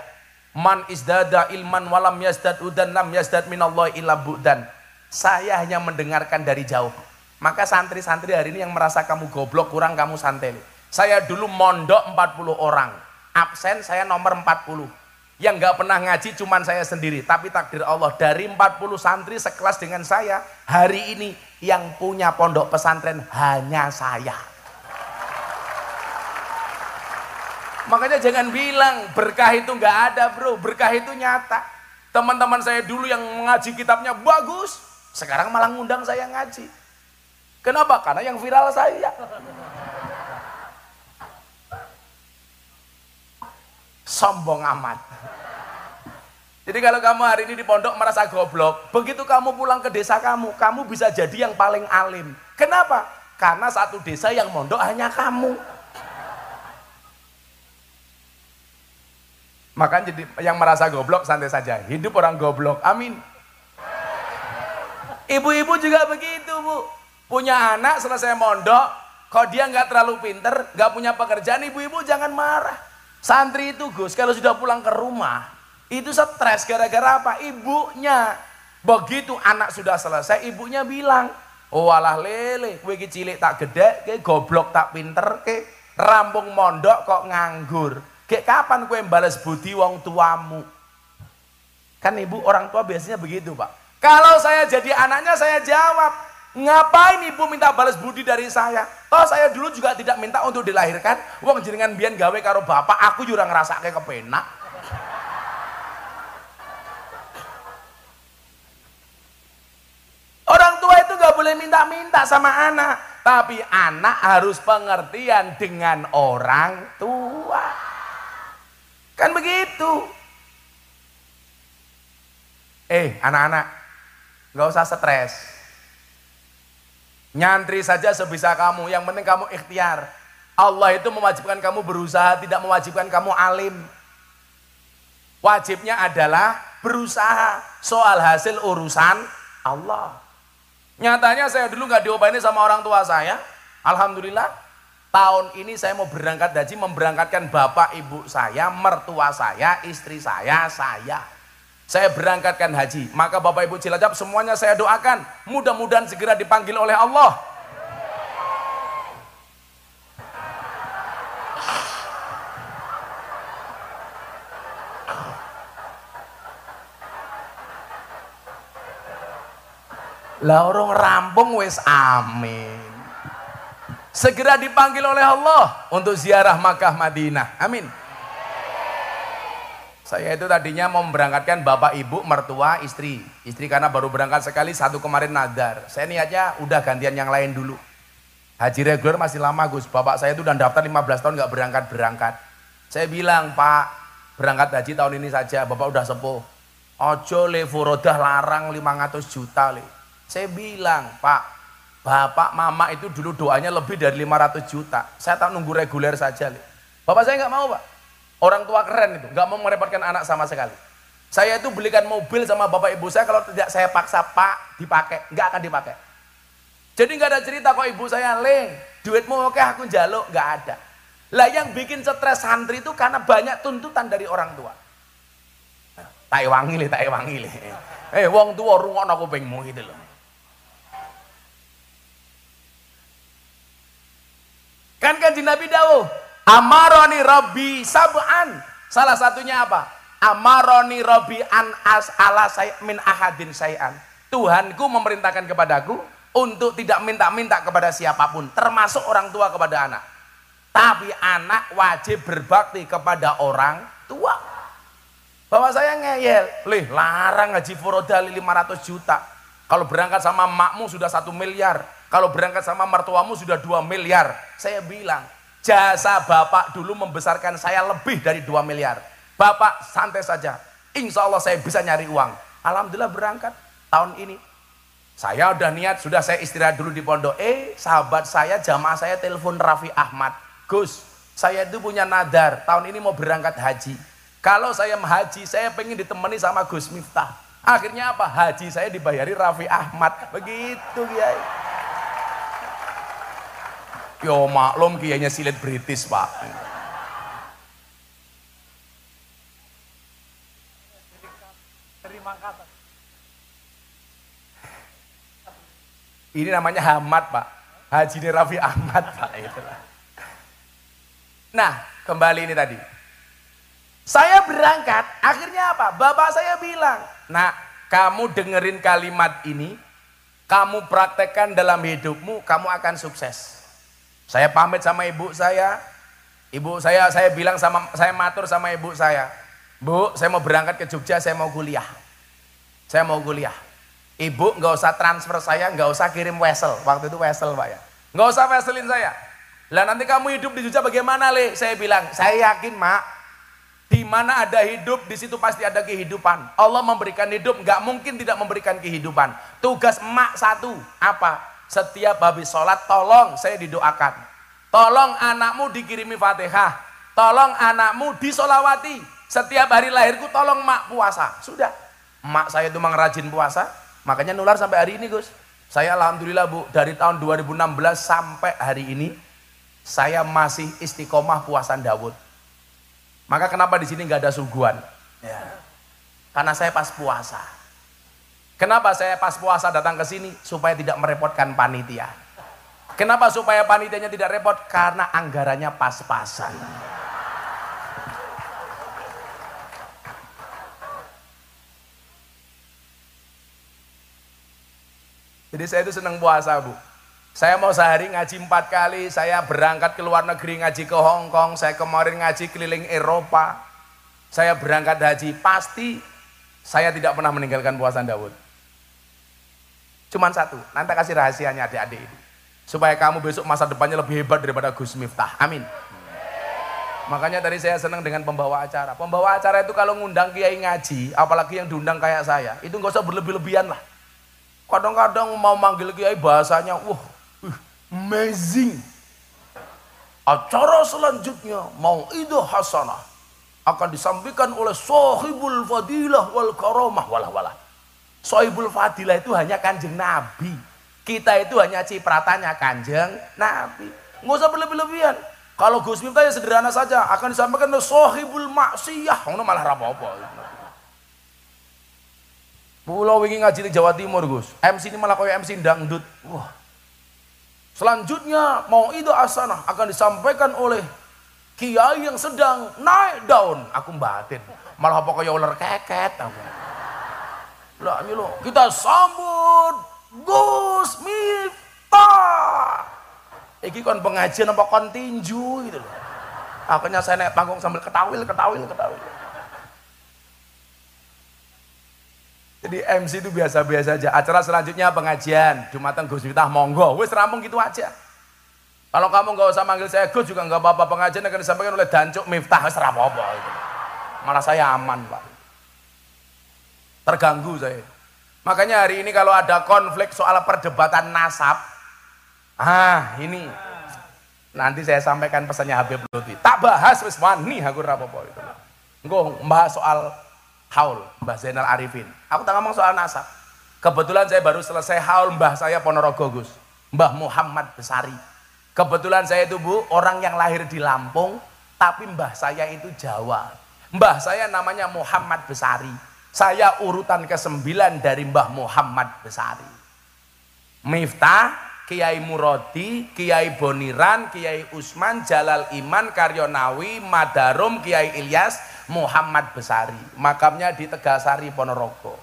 Man isdada ilman walam yazdad udan lam yazdad minallahi illa bu'dan. Saya hanya mendengarkan dari jauh. Maka santri-santri hari ini yang merasa kamu goblok kurang kamu santeli. Saya dulu mondok 40 orang. Absen saya nomor 40. Yang nggak pernah ngaji cuman saya sendiri. Tapi takdir Allah dari 40 santri sekelas dengan saya, hari ini yang punya pondok pesantren hanya saya. Makanya jangan bilang berkah itu nggak ada, bro. Berkah itu nyata. Teman-teman saya dulu yang mengaji kitabnya bagus, sekarang malah ngundang saya ngaji. Kenapa? Karena yang viral saya. Sombong amat. Jadi kalau kamu hari ini di pondok merasa goblok, begitu kamu pulang ke desa kamu bisa jadi yang paling alim. Kenapa? Karena satu desa yang mondok hanya kamu. Makanya jadi yang merasa goblok santai saja. Hidup orang goblok. Amin. Ibu-ibu juga begitu, Bu. Punya anak selesai mondok, kalau dia nggak terlalu pinter, nggak punya pekerjaan, ibu-ibu jangan marah. Santri itu, Gus, kalau sudah pulang ke rumah, itu stres gara-gara apa? Ibunya. Begitu anak sudah selesai, ibunya bilang, oh walah lele, kowe iki cilik tak gede, ke goblok tak pinter, ke rampung mondok kok nganggur. Kayak kapan kowe balas budi wong tuamu? Kan ibu orang tua biasanya begitu, Pak. Kalau saya jadi anaknya saya jawab, ngapain ibu minta balas budi dari saya? Toh saya dulu juga tidak minta untuk dilahirkan. Wong jenengan biyen gawe karo bapak, aku juga ngerasake kepenak. Orang tua itu gak boleh minta-minta sama anak, tapi anak harus pengertian dengan orang tua. Kan begitu. Anak-anak, gak usah stres. Nyantri saja sebisa kamu, yang penting kamu ikhtiar. Allah itu mewajibkan kamu berusaha, tidak mewajibkan kamu alim. Wajibnya adalah berusaha, soal hasil urusan Allah. Nyatanya saya dulu gak diobatin sama orang tua saya. Alhamdulillah, tahun ini saya mau berangkat haji, memberangkatkan bapak ibu saya, mertua saya, istri saya. Saya berangkatkan haji, maka Bapak Ibu Cilacap semuanya saya doakan, mudah-mudahan segera dipanggil oleh Allah. Lah orang rampung wis amin. Segera dipanggil oleh Allah untuk ziarah Makkah Madinah. Amin. Saya itu tadinya mau memberangkatkan bapak ibu, mertua, istri. Istri karena baru berangkat sekali, satu kemarin nadar. Saya niatnya udah gantian yang lain dulu. Haji reguler masih lama, Gus. Bapak saya itu udah daftar 15 tahun nggak berangkat-berangkat. Saya bilang, Pak, berangkat haji tahun ini saja, Bapak udah sepuh. Ojo le furodah larang 500 juta le. Saya bilang, Pak, Bapak Mama itu dulu doanya lebih dari 500 juta. Saya tak nunggu reguler saja le. Bapak saya nggak mau, Pak. Orang tua keren itu, nggak mau merepotkan anak sama sekali. Saya itu belikan mobil sama bapak ibu saya, kalau tidak saya paksa, Pak, dipakai, nggak akan dipakai. Jadi nggak ada cerita kok ibu saya, Leng, duitmu oke aku njaluk, nggak ada. Lah yang bikin stres santri itu karena banyak tuntutan dari orang tua. Tak wangi le. Wong tua rungokno kupingmu gitu loh. Kan Kanjeng Nabi dawuh, amaroni Rabbi sab'an. Salah satunya apa? Amaroni Rabbi an as'ala min ahadin say'an. Tuhanku memerintahkan kepadaku untuk tidak minta-minta kepada siapapun, termasuk orang tua kepada anak. Tapi anak wajib berbakti kepada orang tua. Bapak saya ngeyel, lih larang ngaji furoda 500 juta. Kalau berangkat sama makmu sudah 1 miliar. Kalau berangkat sama mertuamu sudah 2 miliar. Saya bilang, jasa Bapak dulu membesarkan saya lebih dari 2 miliar. Bapak santai saja, insya Allah saya bisa nyari uang. Alhamdulillah berangkat tahun ini. Saya udah niat, sudah saya istirahat dulu di pondok. Sahabat saya, jamaah saya telepon Raffi Ahmad. Gus, saya itu punya nadar, tahun ini mau berangkat haji. Kalau saya haji, saya pengen ditemani sama Gus Miftah. Akhirnya apa? Haji saya dibayari Raffi Ahmad. Begitu Kiai. Yo maklum Kiainya silet British, Pak. Ini namanya Hamad, Pak. Haji Raffi Ahmad, Pak. Itulah. Nah, kembali ini tadi. Saya berangkat, akhirnya apa? Bapak saya bilang, nak, kamu dengerin kalimat ini, kamu praktekkan dalam hidupmu, kamu akan sukses. Saya pamit sama ibu saya bilang saya matur sama ibu saya, Bu, saya mau berangkat ke Jogja, saya mau kuliah. Ibu nggak usah transfer saya, nggak usah kirim wesel. Waktu itu wesel, Pak ya. Nggak usah weselin saya. Lah nanti kamu hidup di Jogja bagaimana, Le? Saya bilang, saya yakin, Mak. Di mana ada hidup, di situ pasti ada kehidupan. Allah memberikan hidup, nggak mungkin tidak memberikan kehidupan. Tugas emak satu, apa? Setiap habis sholat, tolong saya didoakan. Tolong anakmu dikirimi Fatihah. Tolong anakmu disolawati. Setiap hari lahirku, tolong emak puasa. Sudah. Emak saya itu memang rajin puasa. Makanya nular sampai hari ini, Gus. Saya alhamdulillah, Bu, dari tahun 2016 sampai hari ini saya masih istiqomah puasa Daud. Maka kenapa di sini nggak ada suguhan? Ya. Karena saya pas puasa. Kenapa saya pas puasa datang ke sini? Supaya tidak merepotkan panitia. Kenapa supaya panitianya tidak repot? Karena anggarannya pas-pasan. Jadi saya itu senang puasa, Bu. Saya mau sehari ngaji 4 kali, saya berangkat ke luar negeri ngaji ke Hong Kong, saya kemarin ngaji keliling Eropa, saya berangkat haji, pasti saya tidak pernah meninggalkan puasa Daud. Cuman satu, nanti kasih rahasianya adik-adik ini. Supaya kamu besok masa depannya lebih hebat daripada Gus Miftah, amin. Makanya tadi saya senang dengan pembawa acara. Pembawa acara itu kalau ngundang kiai ngaji, apalagi yang diundang kayak saya, itu nggak usah berlebih-lebihan lah. Kadang-kadang mau manggil kiai bahasanya, amazing. Acara selanjutnya Mau'idah Hasanah akan disampaikan oleh Sahibul Fadilah wal Karamah walah. Sahibul Fadilah itu hanya Kanjeng Nabi. Kita itu hanya cipratannya Kanjeng Nabi. Nggak usah berlebih-lebihan. Kalau Gus Miftah ya sederhana saja, akan disampaikan oleh Sahibul Maksiyah. Ngono malah apa-apa. Pulau wingi ngaji di Jawa Timur, Gus. MC ini malah kayak MC dangdut. Wah. Selanjutnya Mau'idah Hasanah akan disampaikan oleh kiai yang sedang naik daun. Aku batin. Malah apa kayak ular keket aku. Lah ini loh, kita sambut Gus Miftah. Iki kon pengajian apa kon tinju gitu loh. Akhirnya saya naik panggung sambil ketawil. Jadi MC itu biasa-biasa aja. Acara selanjutnya pengajian, Jumatan Gus Miftah, monggo. Wis rampung gitu aja. Kalau kamu nggak usah manggil saya Gus juga nggak apa-apa, pengajian akan disampaikan oleh Dancuk Miftah, wis apa-apa gitu. malah saya aman Pak. Terganggu saya. Makanya hari ini kalau ada konflik soal perdebatan nasab, ini nanti saya sampaikan pesannya Habib Lutfi. Tak bahas wis wani aku rapopo itu. Engko membahas soal haul Mbah Zainal Arifin. Aku tak ngomong soal nasab. Kebetulan saya baru selesai haul mbah saya Ponorogo Gus, Mbah Muhammad Besari. Kebetulan saya itu Bu, orang yang lahir di Lampung, tapi mbah saya itu Jawa. Mbah saya namanya Muhammad Besari. Saya urutan ke-9 dari Mbah Muhammad Besari. Miftah, Kiai Murodi, Kiai Boniran, Kiai Usman, Jalal Iman, Karyonawi, Madarum, Kiai Ilyas, Muhammad Besari. Makamnya di Tegasari, Ponorogo.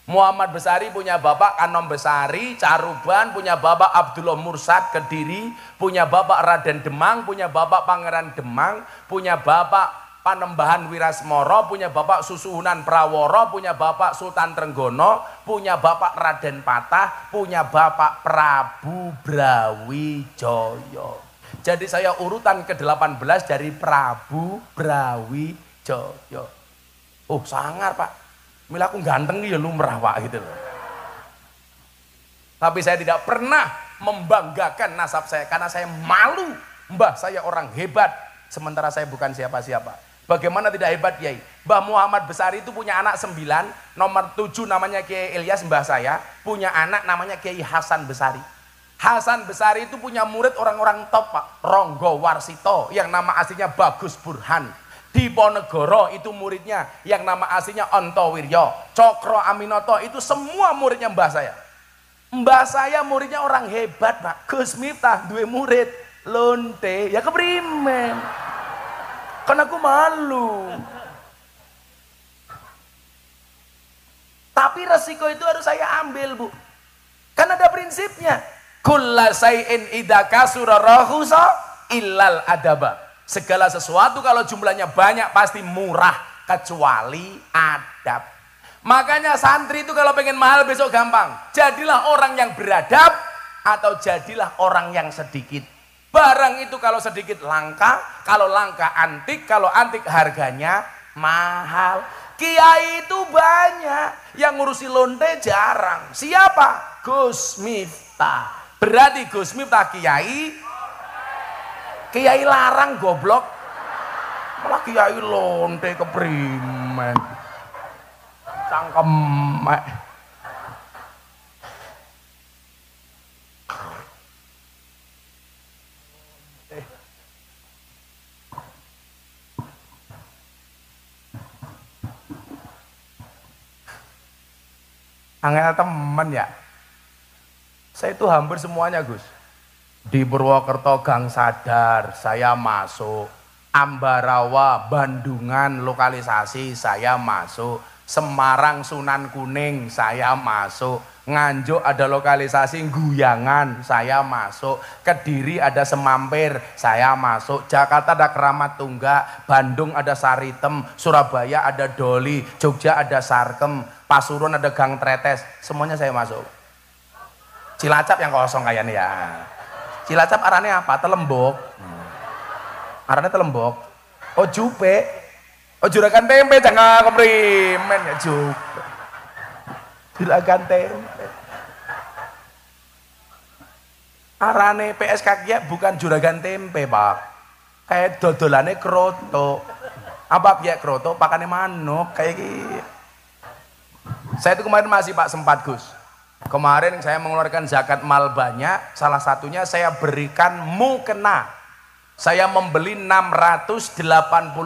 Muhammad Besari punya bapak Anom Besari, Caruban, punya bapak Abdullah Mursad, Kediri, punya bapak Raden Demang, punya bapak Pangeran Demang, punya bapak Panembahan Wirasmoro, punya bapak Susuhunan Praworo, punya bapak Sultan Trenggono, punya bapak Raden Patah, punya bapak Prabu Brawijaya. Jadi saya urutan ke-18 dari Prabu Brawijaya. Oh sangar Pak, mila aku ganteng ya lumrah Pak gitu loh. Tapi saya tidak pernah membanggakan nasab saya karena saya malu. Mbah saya orang hebat, sementara saya bukan siapa-siapa. Bagaimana tidak hebat Kiai? Mbah Muhammad Besari itu punya anak 9, nomor 7 namanya Kiai Ilyas mbah saya, punya anak namanya Kiai Hasan Besari. Hasan Besari itu punya murid orang-orang top Pak, Ronggo Warsito yang nama aslinya Bagus Burhan. Di Ponegoro itu muridnya yang nama aslinya Onto Wiryo, Cokro Aminoto, itu semua muridnya mbah saya. Mbah saya muridnya orang hebat Pak. Gus Miftah dua murid lonte, ya keprimen. Kan aku malu. Tapi resiko itu harus saya ambil Bu. Kan ada prinsipnya. Kulla say'in idza kasura rahusa illal adaba. Segala sesuatu kalau jumlahnya banyak pasti murah kecuali adab. Makanya santri itu kalau pengen mahal besok gampang. Jadilah orang yang beradab atau jadilah orang yang sedikit. Barang itu kalau sedikit langka, kalau langka antik, kalau antik harganya mahal. Kiai itu banyak, yang ngurusi lonte jarang. Siapa? Gus Miftah. Berarti Gus Miftah Kiai larang goblok. Malah Kiai lonte keprimen. Cangkem. Angel temen ya. Saya itu hampir semuanya Gus. Di Purwokerto Gang Sadar saya masuk. Ambarawa Bandungan lokalisasi saya masuk. Semarang Sunan Kuning saya masuk. Nganjuk ada lokalisasi Guyangan saya masuk. Kediri ada Semampir saya masuk. Jakarta ada Keramat Tunggak. Bandung ada Saritem. Surabaya ada Doli. Jogja ada Sarkem. Pasuruan ada Gang Tretes. Semuanya saya masuk. Cilacap yang kosong kayaknya ya. Cilacap arahnya apa? Telembok. Arahnya Telembok. Oh Jupe. Oh Juragan Tempe jangan keprimen ya Jupe. Juragan Tempe. Arane PSK ya bukan Juragan Tempe Pak. Kayak dodolane kroto. Apa ya kroto? Pakane manuk kayak gitu. Saya itu kemarin masih Pak sempat Gus. Kemarin saya mengeluarkan zakat mal banyak. Salah satunya saya berikan mukena. Saya membeli 680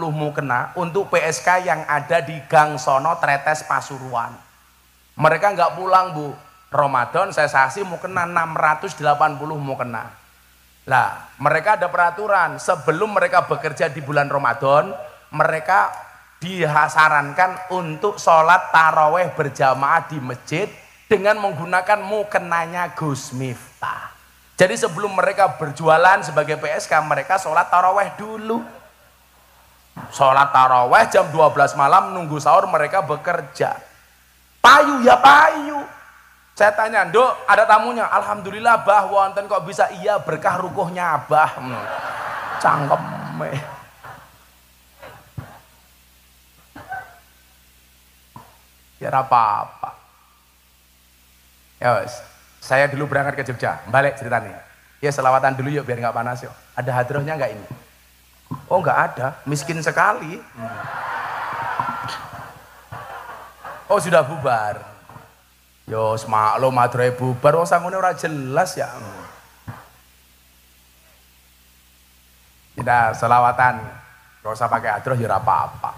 mukena untuk PSK yang ada di Gang Sono Tretes Pasuruan. Mereka nggak pulang Bu. Ramadan saya kasih mukena 680 mukena. Lah, mereka ada peraturan sebelum mereka bekerja di bulan Ramadan, mereka disarankan untuk sholat taraweh berjamaah di masjid dengan menggunakan mukenanya Gus Miftah. Jadi sebelum mereka berjualan sebagai PSK, mereka sholat taraweh dulu. Sholat taraweh jam 12 malam, nunggu sahur mereka bekerja. Payu ya payu. Saya tanya, Nduk, ada tamunya? Alhamdulillah Bah, wonten kok bisa iya berkah rukuhnya Abah. Cangkem. Ya apa-apa. Ya wes, saya dulu berangkat ke Jogja, balik ceritanya. Ya selawatan dulu yuk biar nggak panas yuk. Ada hadrohnya nggak ini? Oh nggak ada, miskin sekali. Oh sudah bubar. Yo semaklum hadrohe bubar, wong sangune ora jelas ya. Kita selawatan, gak usah pakai hadroh ya apa-apa.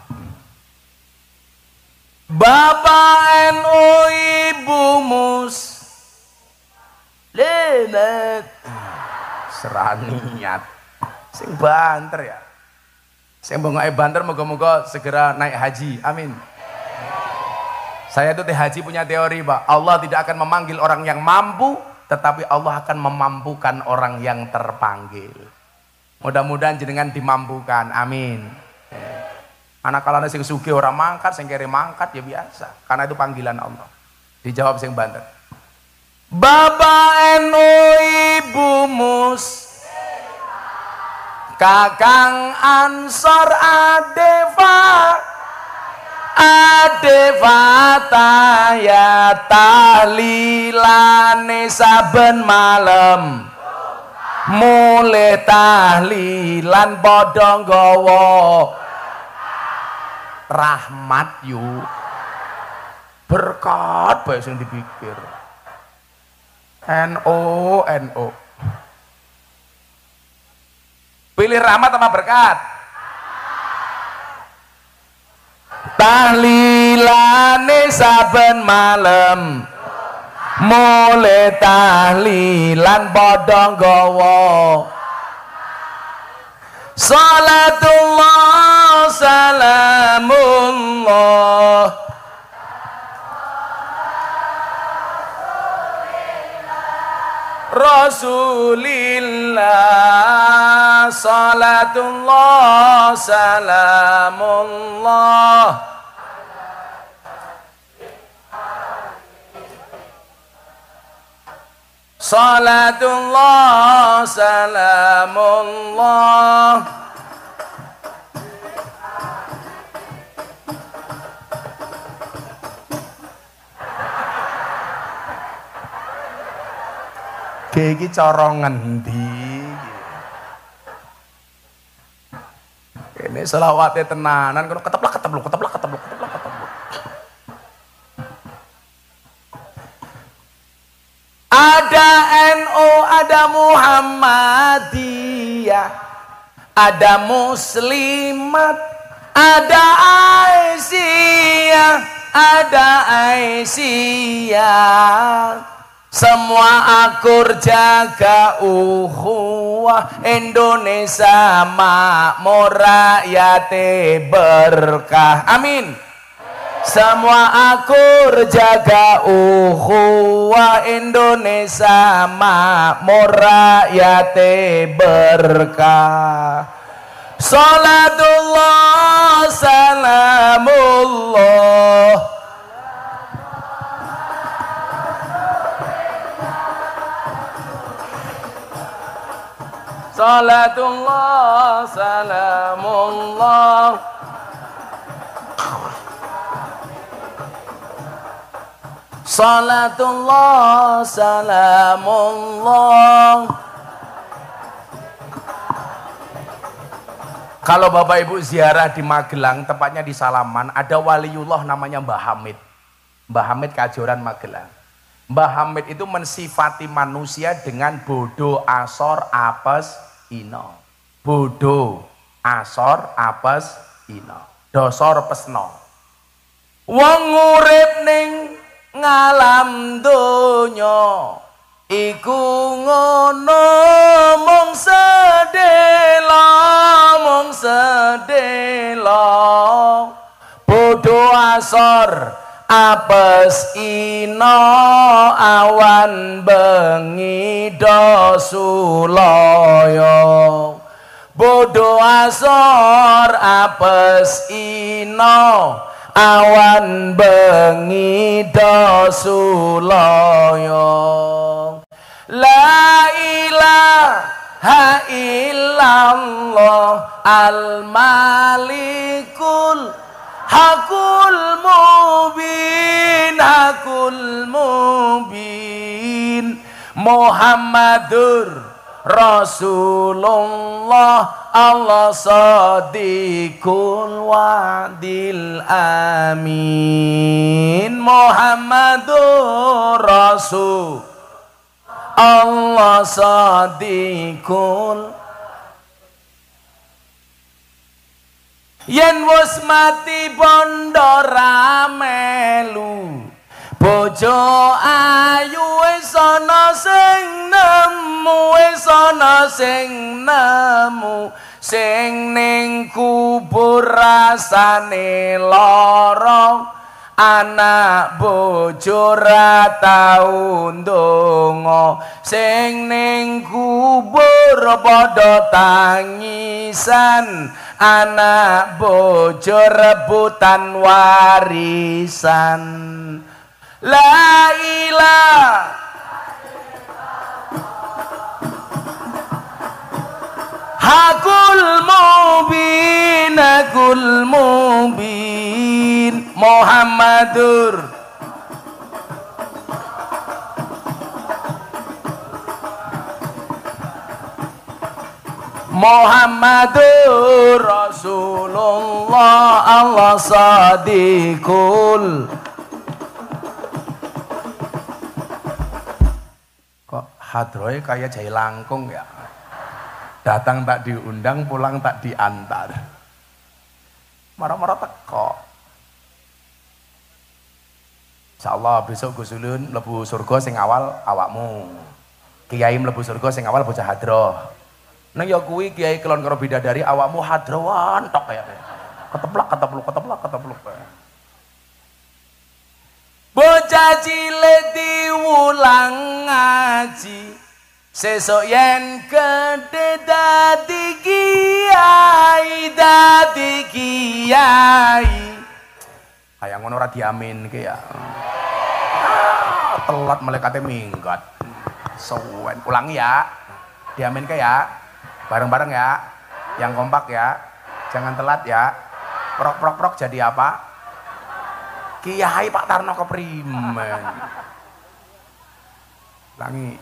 Bapak NU Ibu Mus Lemet seraniat sing banter ya. Sing bengok banter moga-moga segera naik haji. Amin. Saya itu haji punya teori, Pak. Allah tidak akan memanggil orang yang mampu, tetapi Allah akan memampukan orang yang terpanggil. Mudah-mudahan jenengan dimampukan. Amin. Anak kalane sing sugih ora mangkat, sing kere mangkat ya biasa. Karena itu panggilan Allah. Dijawab sing banter. Bapak NU Ibu Mus Kakang Ansor Adeva ya tahlilane saben malam mulai tahlilan padha nggawa rahmat yuk berkat bae sing dipikir NO pilih rahmat apa berkat? Tahlilane saben malam mulai tahlilan padha nggawa salatullah salamullah Rasulillah salatullah salamullah salatullah salamullah iki cara ngendi ini selawate tenanan kono keteplak ada NU ada Muhammadiyah ada Muslimat ada Aisyah semua akur jaga ukhuwah Indonesia makmur rakyate berkah. Amin. Semua akur jaga ukhuwah Indonesia makmur rakyate berkah. Salatullah salamullah salatullah salamullah salatullah salamullah. Kalau Bapak Ibu ziarah di Magelang, tepatnya di Salaman, ada waliullah namanya Mbah Hamid. Mbah Hamid Kajoran Magelang. Mbah Hamid itu mensifati manusia dengan bodoh, asor, apes, ino. Bodoh, asor, apes, ino. Dosor pesno. Wong urip ning ngalam donya iku ngono mung sedelo bodoh, asor, apes, ino awan bengi dosuloyo. Bodoh, asor, apes, ino awan bengi dosuloyo. La ilaha illallah al-malikul hakul mubin. hakul mubin Muhammadur Rasulullah Allah sadiqul wa'dil amin Muhammadur Rasul Allah sadiqul yen wis mati bondo ramelu bojo ayu wis ana sing nemu wis ana sing nemu sing ning kubur rasane lara anak bojo ra tau ndonga sing ning kubur padha tangisan anak bojo rebutan warisan la ilaha hakul mubin Muhammadur Muhammadur Rasulullah Allah sadiqul kok hadroe kayak jai langkung ya datang tak diundang pulang tak diantar marah-marah teko insyaallah besok Gus Ulun mlebu surga sing awal awakmu kiai mlebu surga sing awal bocah hadroh nang ya kuwi kiai kelon karo bidadari awakmu hadrowan tok kaya keteplak bocah cilik diulang ngaji sesuk yen gedhe dadi kiai kaya ngono ora diaminke ya telat malaikate minggat suwen ulangi ya diaminke ya bareng-bareng ya yang kompak ya jangan telat ya prok jadi apa Kiai Pak Tarno keprimen ulangi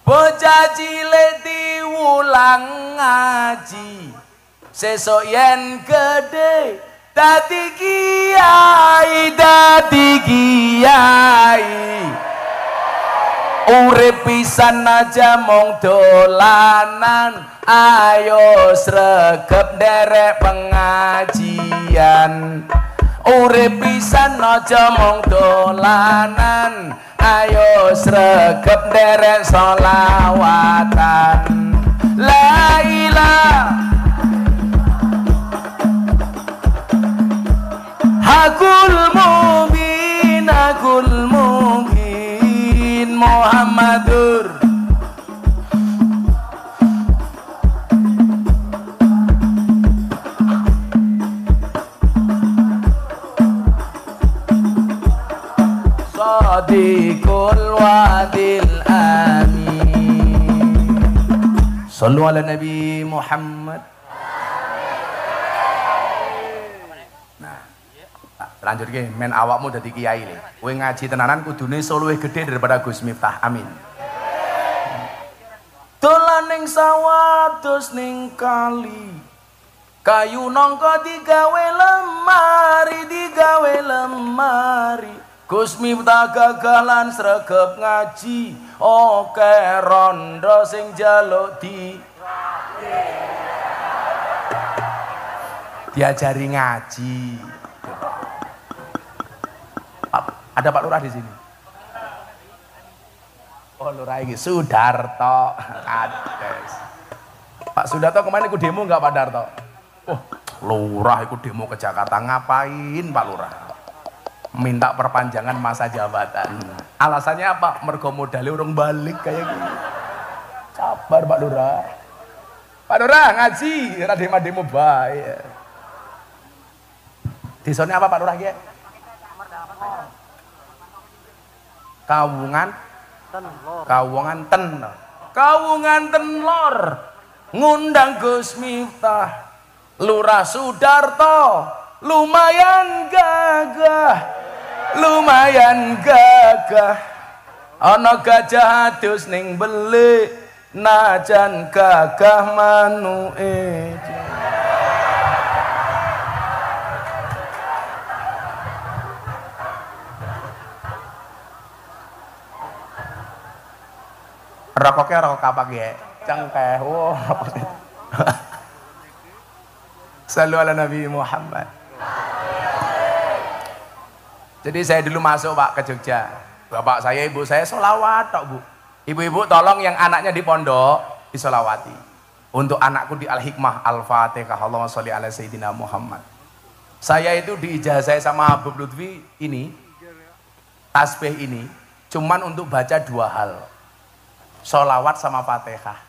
bocah cilik diulang ngaji sesuk yen gedhe dadi kiai urip pisan aja mung dolanan ayo sregep nderek pengajian urip pisan aja mung dolanan ayo sregep nderek sholawatan la ilaha hakul mubin Muhammadur sadiqul wa'dil amin sallu ala nabi Muhammad. Lanjut ke, men awakmu dadi kiai le. Kowe ngaji tenanan kudune luwih gede daripada Gus Miftah. Amin. Dolan ning sawah dos ning kali. Kayu nangka digawe lemari. Gus Miftah gagalan sregep ngaji. Oke rondo sing njaluk diajari ngaji. Ada Pak Lurah di sini. Oh Lurah ini Sudarto. Ades. Pak Sudarto kemarin ikut demo nggak Pak Darto? Oh Lurah ikut demo ke Jakarta ngapain Pak Lurah? Minta perpanjangan masa jabatan. Alasannya apa? Mergo modalnya urung balik kayak gini. Sabar Pak Lurah. Pak Lurah ngaji, ora demo bae. Disone apa Pak Lurah ya? Kawungan Tenlor ngundang Gus Miftah Lurah Sudarto lumayan gagah lumayan gagah ana gajah adus ning belik najan gagah manuke rokoknya rokok apa ya cengkeh wow Sallu ala Nabi Muhammad. Jadi saya dulu masuk Pak ke Jogja, bapak saya ibu saya sholawat tok Bu. Ibu-ibu tolong yang anaknya di pondok disolawati. Untuk anakku di Al-Hikmah Al-Fatihah Allahumma sholli ala Sayyidina Muhammad. Saya itu diijazah sama Habib Lutfi ini tasbih ini cuman untuk baca 2 hal, sholawat sama Fatihah.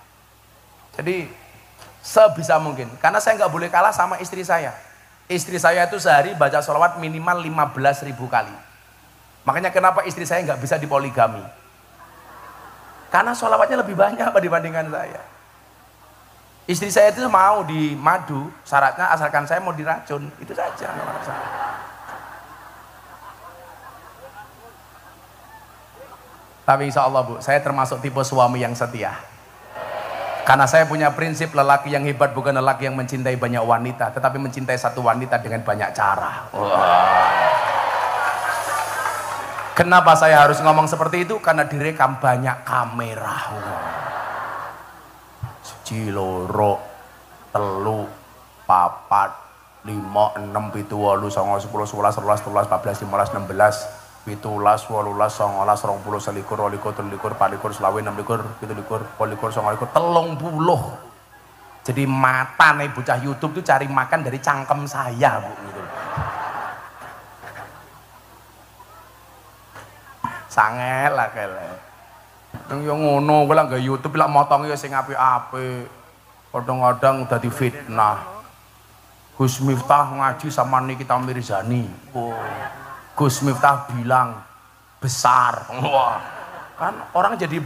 Jadi sebisa mungkin, karena saya nggak boleh kalah sama istri saya. Istri saya itu sehari baca sholawat minimal 15.000 kali. Makanya kenapa istri saya nggak bisa dipoligami? Karena sholawatnya lebih banyak dibandingkan saya. Istri saya itu mau di madu, syaratnya asalkan saya mau diracun, itu saja. Tapi insya Allah Bu, saya termasuk tipe suami yang setia. Karena saya punya prinsip lelaki yang hebat bukan lelaki yang mencintai banyak wanita, tetapi mencintai satu wanita dengan banyak cara. Kenapa saya harus ngomong seperti itu? Karena direkam banyak kamera. Siji, loro, telu, papat, 5, 6, 7, 8, 9, 10, 11, 12, 13, 14, 15, 16, 17, 18, 19, 20, 21, 22, 23, 24, 25, 26, 27, 28, 29, 30. Jadi mata nih bocah YouTube tuh cari makan dari cangkem saya Bu gitu. Sangel lah kele. Yang ngono kowe lah nggak YouTube lah motong ya sing apik-apik. Kadang-kadang dadi fitnah. Gus Miftah ngaji sama Nikita Mirzani. Oh. Gus Miftah bilang besar. Wah. Kan orang jadi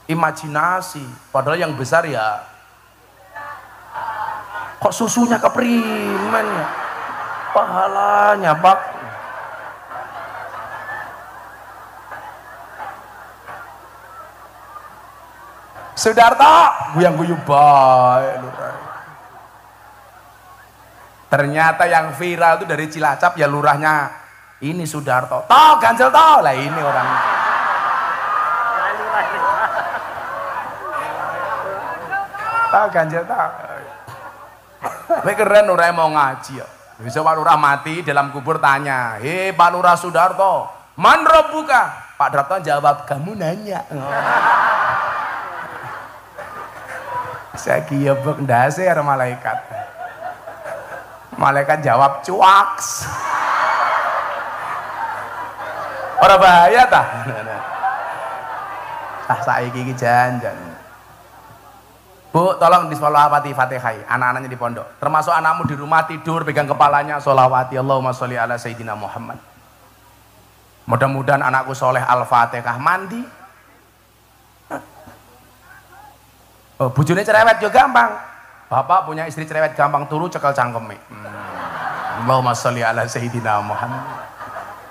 berimajinasi. Padahal yang besar ya kok susunya keprimen ya. Pahalanya Pak. Sudarto, guyang-guyu baik lurah. Ternyata yang viral itu dari Cilacap ya lurahnya ini Sudarto. Toh ganjel toh lah ini orang. Toh ganjel toh. Wih keren lurah mau ngaji ya. Bisa Pak Lurah mati dalam kubur tanya, Pak Lurah Sudarto, man robbuka? Pak Darto jawab, kamu nanya. Saya kira dasar malaikat. Malaikat jawab cuaks. Orang bahaya tah. Tah saiki iki janjan. Bu, tolong disolawati Fatihah anak-anaknya di pondok. Termasuk anakmu di rumah tidur pegang kepalanya solawati Allahumma sholli ala Sayyidina Muhammad. Mudah-mudahan anakku soleh Al-Fatihah mandi. Oh, bujune cerewet juga gampang. Bapak punya istri cerewet gampang turu cekel cangkeme. Allahumma sholli ala Sayyidina Muhammad.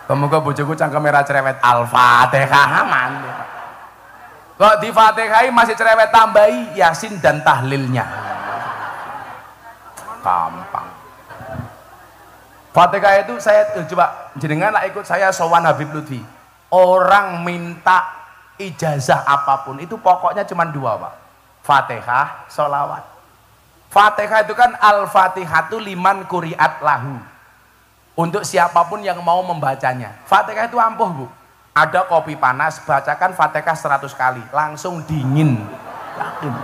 Semoga bojoku cangkeme ra cerewet Al-Fatihah mandi. Kok di Fatihah masih cerewet tambahi Yasin dan tahlilnya. Gampang. Fatihah itu saya coba jenengan lah ikut saya sowan Habib Lutfi. Orang minta ijazah apapun itu pokoknya cuma 2 Pak. Fatihah, sholawat. Fatihah itu kan Al-Fatihatu liman kuriat lahu. Untuk siapapun yang mau membacanya. Fatihah itu ampuh Bu. Ada kopi panas, bacakan Fatihah 100 kali. Langsung dingin. Yakin.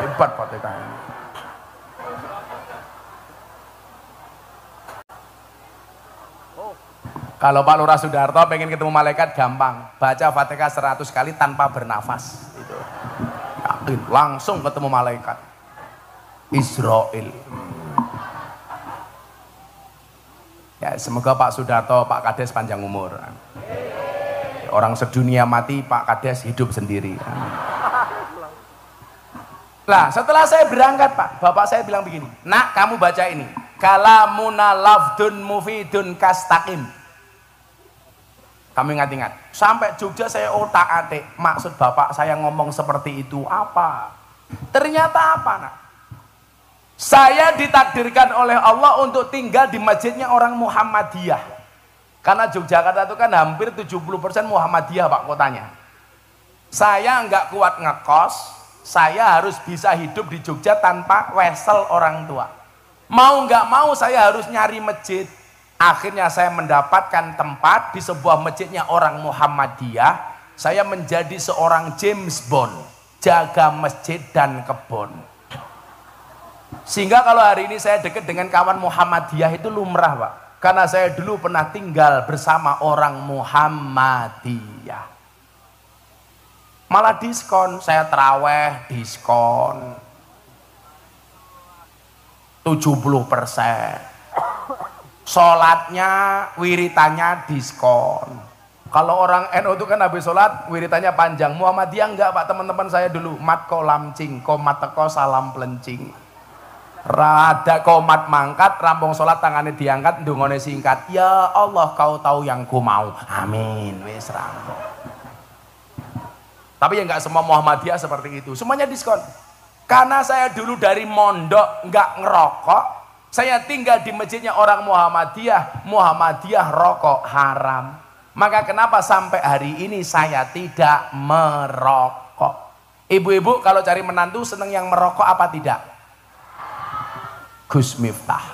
Hebat Fatihah ini. Kalau Pak Lurah Sudarto pengen ketemu malaikat gampang. Baca Fatihah 100 kali tanpa bernafas. Itu. Yakin. Langsung ketemu malaikat. Israel. Ya, semoga Pak Sudarto, Pak Kades panjang umur. Orang sedunia mati, Pak Kades hidup sendiri. Nah, setelah saya berangkat Pak, bapak saya bilang begini, nak kamu baca ini. kalamuna lafdun mufidun kastaqim. Kami ingat-ingat, sampai Jogja saya otak-atik, maksud bapak saya ngomong seperti itu apa? Ternyata apa nak? Saya ditakdirkan oleh Allah untuk tinggal di masjidnya orang Muhammadiyah. Karena Yogyakarta itu kan hampir 70% Muhammadiyah pak kotanya. Saya nggak kuat ngekos, saya harus bisa hidup di Jogja tanpa wesel orang tua. Mau nggak mau saya harus nyari masjid. Akhirnya saya mendapatkan tempat di sebuah masjidnya orang Muhammadiyah. Saya menjadi seorang James Bond, jaga masjid dan kebun. Sehingga kalau hari ini saya dekat dengan kawan Muhammadiyah itu lumrah pak. Karena saya dulu pernah tinggal bersama orang Muhammadiyah. Malah diskon, saya terawih diskon 70%. Sholatnya, wiritannya diskon. Kalau orang NU itu kan habis sholat, wiritannya panjang. Muhammadiyah enggak pak, teman-teman saya dulu. Mat kolam cing, komat teko salam pelencing. Rada komat mangkat, rampung sholat tangannya diangkat, ndungone singkat. Ya Allah kau tahu yang ku mau. Amin. Wis rampung. Tapi ya enggak semua Muhammadiyah seperti itu. Semuanya diskon. Karena saya dulu dari mondok enggak ngerokok. Saya tinggal di masjidnya orang Muhammadiyah, Muhammadiyah rokok haram. Maka kenapa sampai hari ini saya tidak merokok? Ibu-ibu kalau cari menantu seneng yang merokok apa tidak? Gus Miftah.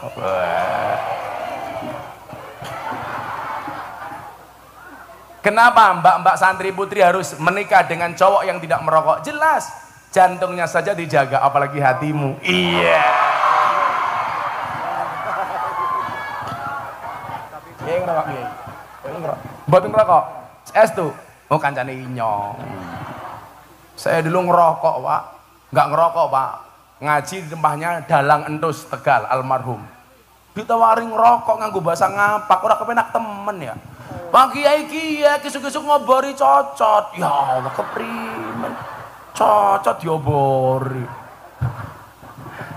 Kenapa mbak-mbak santri putri harus menikah dengan cowok yang tidak merokok? Jelas, jantungnya saja dijaga, apalagi hatimu. Iya. Yang ngerokok ya, buatin ngerokok. Es tuh, oh kancane inyong. Saya dulu ngerokok pak, nggak ngerokok pak. Ngaji di tempatnya Dalang Entus Tegal almarhum. Ditawari ngerokok nganggo bahasa ngapak, ora kepenak temen ya. Pak Kiai Kiai kisuk-kisuk ngobori cocot. Ya Allah keprimen. Cocot diobori.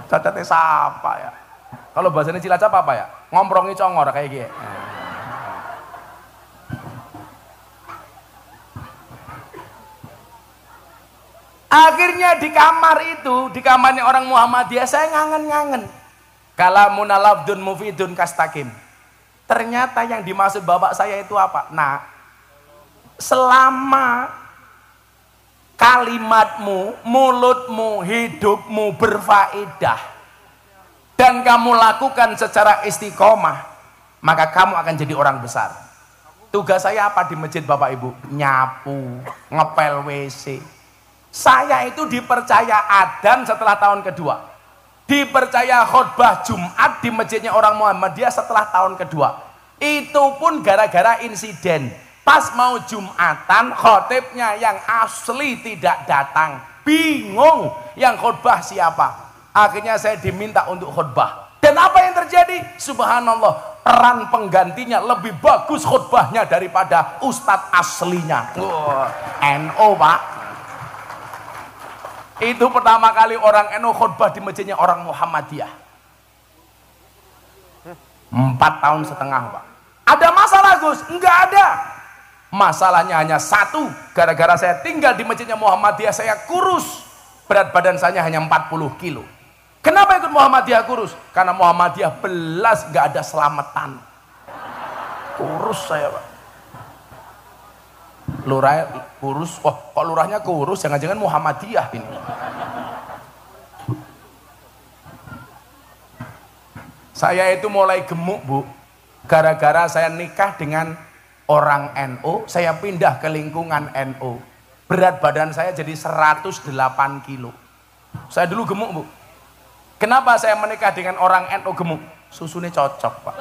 Cocotnya siapa ya? Kalau bahasanya Cilacap apa ya? Ngomprongi congor kayak gini. Akhirnya di kamar itu, di kamarnya orang Muhammadiyah, saya ngangen-ngangen. Kalamuna lafdun mufidun kastaqim. Ternyata yang dimaksud bapak saya itu apa? Nah, selama kalimatmu, mulutmu, hidupmu berfaedah dan kamu lakukan secara istiqomah, maka kamu akan jadi orang besar. Tugas saya apa di masjid bapak ibu? Nyapu, ngepel WC. Saya itu dipercaya adzan setelah tahun kedua, dipercaya khutbah Jumat di masjidnya orang Muhammadiyah setelah tahun kedua. Itu pun gara-gara insiden. Pas mau Jumatan, khotibnya yang asli tidak datang. Bingung yang khutbah siapa. Akhirnya saya diminta untuk khutbah. Dan apa yang terjadi? Subhanallah, peran penggantinya lebih bagus khutbahnya daripada ustadz aslinya. NO pak. Itu pertama kali orang NU khutbah di masjidnya orang Muhammadiyah. 4 tahun setengah pak. Ada masalah Gus? Enggak ada. Masalahnya hanya satu. Gara-gara saya tinggal di masjidnya Muhammadiyah, saya kurus. Berat badan saya hanya 40 kilo. Kenapa ikut Muhammadiyah kurus? Karena Muhammadiyah belas enggak ada selamatan. Kurus saya pak. Lurah kurus, wah kok lurahnya kurus, jangan-jangan Muhammadiyah ini. Saya itu mulai gemuk bu, gara-gara saya nikah dengan orang NU, saya pindah ke lingkungan NU. Berat badan saya jadi 108 kilo. Saya dulu gemuk bu. Kenapa saya menikah dengan orang NU gemuk? Susunya cocok pak.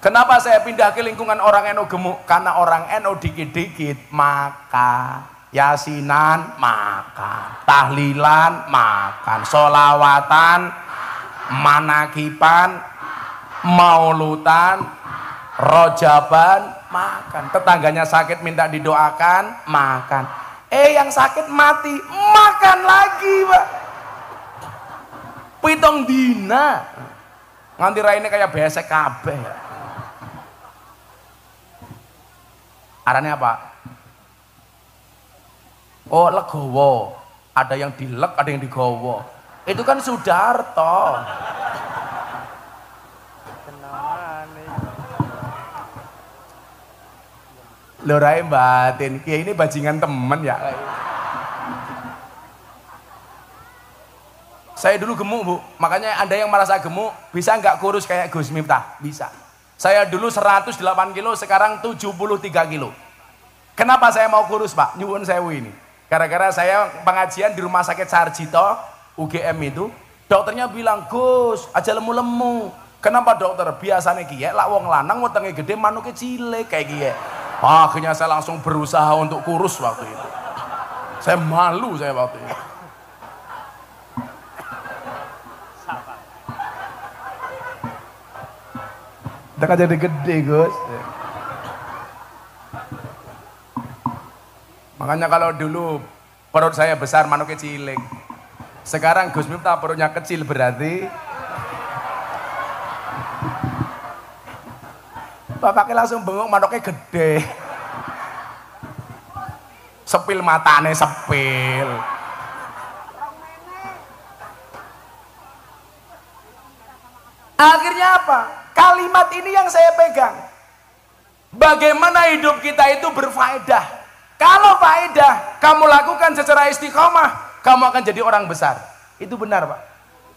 Kenapa saya pindah ke lingkungan orang NU gemuk? Karena orang NU dikit-dikit makan, yasinan makan, tahlilan makan, sholawatan, manakipan, maulutan, rojaban makan. Tetangganya sakit minta didoakan makan. Yang sakit mati makan lagi pak. Pitung dina. Nganti raine kayak besek kabeh. Arane apa? Oh, legowo. Ada yang dilek, ada yang digowo. Itu kan Sudarto. Lorai batin, Kiai ini bajingan temen ya. Saya dulu gemuk bu, makanya ada yang merasa gemuk, bisa nggak kurus kayak Gus Miftah? Bisa. Saya dulu 108 kilo, sekarang 73 kilo. Kenapa saya mau kurus pak? Nyuwun sewu ini. Gara-gara saya pengajian di rumah sakit Sarjito, UGM itu, dokternya bilang, Gus, aja lemu-lemu. Kenapa dokter? Biasanya kiye, lak wong lanang wetenge gede, manuknya cilik kayak kiye. Akhirnya saya langsung berusaha untuk kurus waktu itu. Saya malu saya waktu itu. Udah kan jadi gede Gus. Makanya kalau dulu perut saya besar, manuknya cilik. Sekarang Gus Miftah perutnya kecil berarti bapaknya langsung bengong, manuknya gede. Sepil matane sepil. Akhirnya apa? Kalimat ini yang saya pegang. Bagaimana hidup kita itu berfaedah. Kalau faedah kamu lakukan secara istiqomah, kamu akan jadi orang besar. Itu benar pak.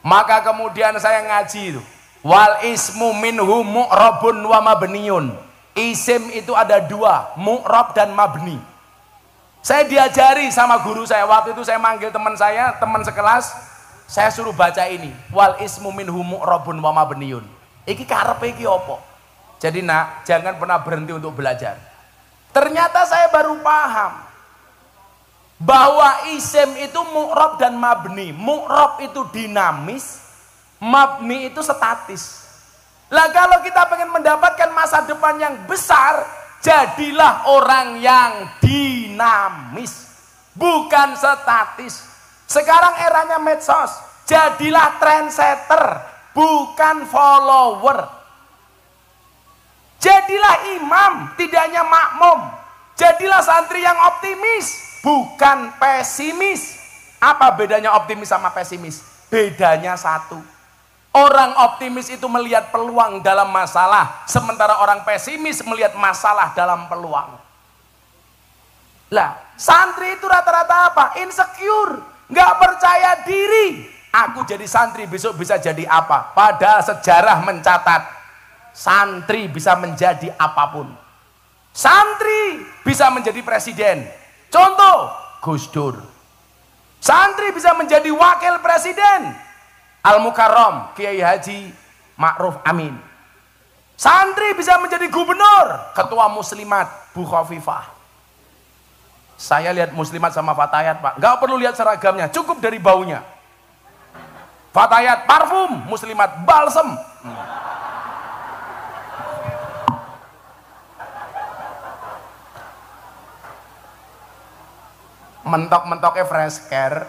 Maka kemudian saya ngaji itu. Wal ismu minhu mu'rabun wa mabniyun. Isim itu ada dua, mu'rab dan mabni. Saya diajari sama guru saya, waktu itu saya manggil teman saya, teman sekelas, saya suruh baca ini. Wal ismu minhu mu'rabun wa mabniyun. Iki karepe iki apa? Jadi nak, jangan pernah berhenti untuk belajar. Ternyata saya baru paham bahwa isim itu mu'rab dan mabni. Mu'rab itu dinamis, mabni itu statis. Lah kalau kita pengen mendapatkan masa depan yang besar, jadilah orang yang dinamis, bukan statis. Sekarang eranya medsos, jadilah trendsetter, bukan follower. Jadilah imam, tidak hanya makmum. Jadilah santri yang optimis, bukan pesimis. Apa bedanya optimis sama pesimis? Bedanya satu. Orang optimis itu melihat peluang dalam masalah, sementara orang pesimis melihat masalah dalam peluang. Lah, santri itu rata-rata apa? Insecure, nggak percaya diri. Aku jadi santri besok bisa jadi apa? Padahal sejarah mencatat santri bisa menjadi apapun. Santri bisa menjadi presiden. Contoh, Gus Dur. Santri bisa menjadi wakil presiden. Al-Mukarram, Kiai Haji Ma'ruf Amin. Santri bisa menjadi gubernur, ketua muslimat, Bu Khofifah. Saya lihat muslimat sama Fatayat pak, nggak perlu lihat seragamnya, cukup dari baunya. Fatayat parfum, muslimat balsem. Mentok-mentoknya fresh care.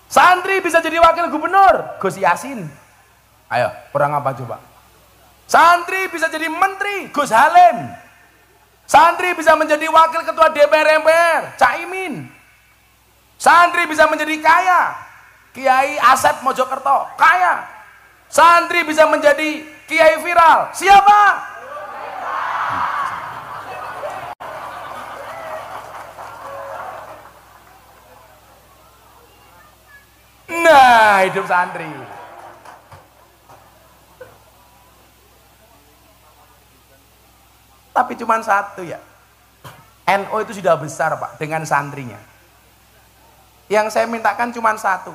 Santri bisa jadi wakil gubernur, Gus Yasin. Ayo, kurang apa coba? Santri bisa jadi menteri, Gus Halim. Santri bisa menjadi wakil ketua DPR MPR, Caimin. Santri bisa menjadi kaya, Kiai Asep Mojokerto, kaya. Santri bisa menjadi kiai viral, siapa? Nah, hidup santri. Tapi cuma satu ya. NU itu sudah besar pak dengan santrinya. Yang saya mintakan cuma satu.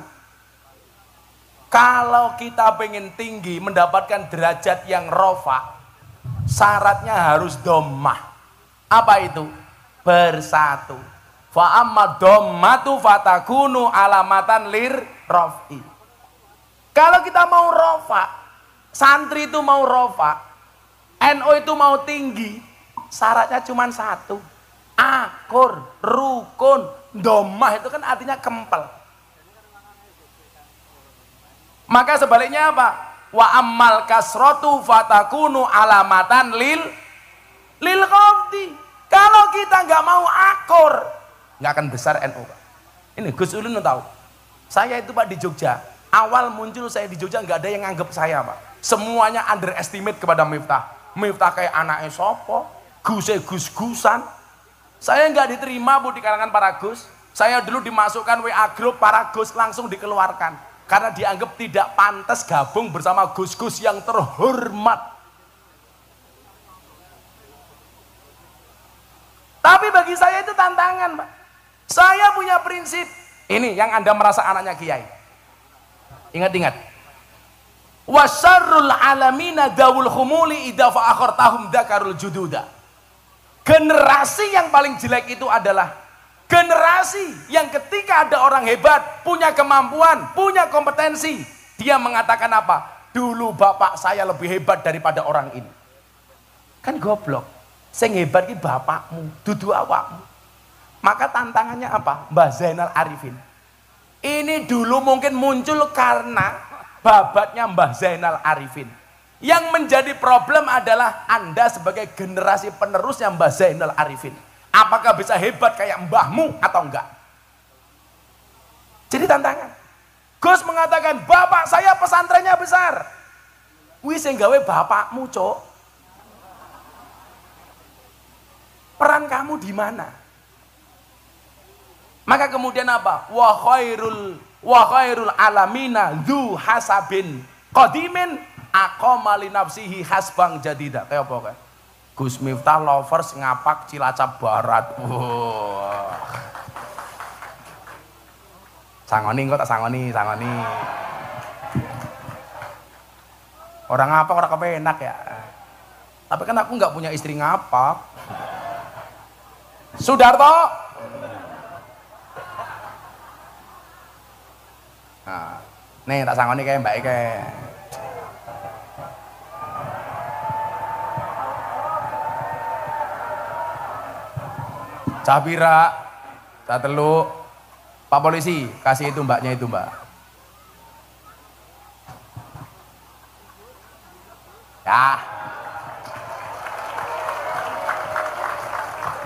Kalau kita pengen tinggi mendapatkan derajat yang rofa, syaratnya harus dhammah. Apa itu? Bersatu. Fa amma dhammatu fatakunu alamatan lir rofi. Kalau kita mau rofa, santri itu mau rofa, NU itu mau tinggi, syaratnya cuma satu. Akur, rukun, Domah itu kan artinya kempel. Maka sebaliknya apa? Wa ammal kasratu fatakunu alamatan lil qafdi. Kalau kita nggak mau akur, nggak akan besar NU. Ini Gus Ulun tahu. Saya itu Pak di Jogja. Awal muncul saya di Jogja nggak ada yang nganggep saya Pak. Semuanya underestimate kepada Miftah. Miftah kayak anaknya sopo, gus-gusan. Saya nggak diterima Bu di kalangan para Gus. Saya dulu dimasukkan WA grup para Gus langsung dikeluarkan karena dianggap tidak pantas gabung bersama Gus-Gus yang terhormat. Tapi bagi saya itu tantangan Pak. Saya punya prinsip. Ini yang Anda merasa anaknya kiai. Ingat-ingat. Wasyarrul alamina dawul khumuli idza fa'akhartahum dzakarul jududa. Generasi yang paling jelek itu adalah generasi yang ketika ada orang hebat, punya kemampuan, punya kompetensi, dia mengatakan apa? Dulu bapak saya lebih hebat daripada orang ini. Kan goblok. Sing hebat ki bapakmu, dudu awakmu. Maka tantangannya apa? Mbah Zainal Arifin. Ini dulu mungkin muncul karena babatnya Mbah Zainal Arifin. Yang menjadi problem adalah Anda sebagai generasi penerusnya Mbah Zainal Arifin. Apakah bisa hebat kayak mbahmu atau enggak? Jadi tantangan. Gus mengatakan, bapak saya pesantrennya besar. Wih sing gawe bapakmu, Cok. Peran kamu di mana? Maka kemudian apa? Wa khairul alamina dzu hasabin qadimin aqama li nafsihi hasbang jadida. Kayak apa kan? Gus Miftah lovers ngapak Cilacap Barat. Wah. Sangoni kok tak sangoni. Orang ngapak orang kepenak ya. Tapi kan aku nggak punya istri ngapak. Sudarto. Nah, nih tak sangoni kayak mbak Ike. Capira, tak telu, Pak Polisi kasih itu mbaknya itu mbak. Ya.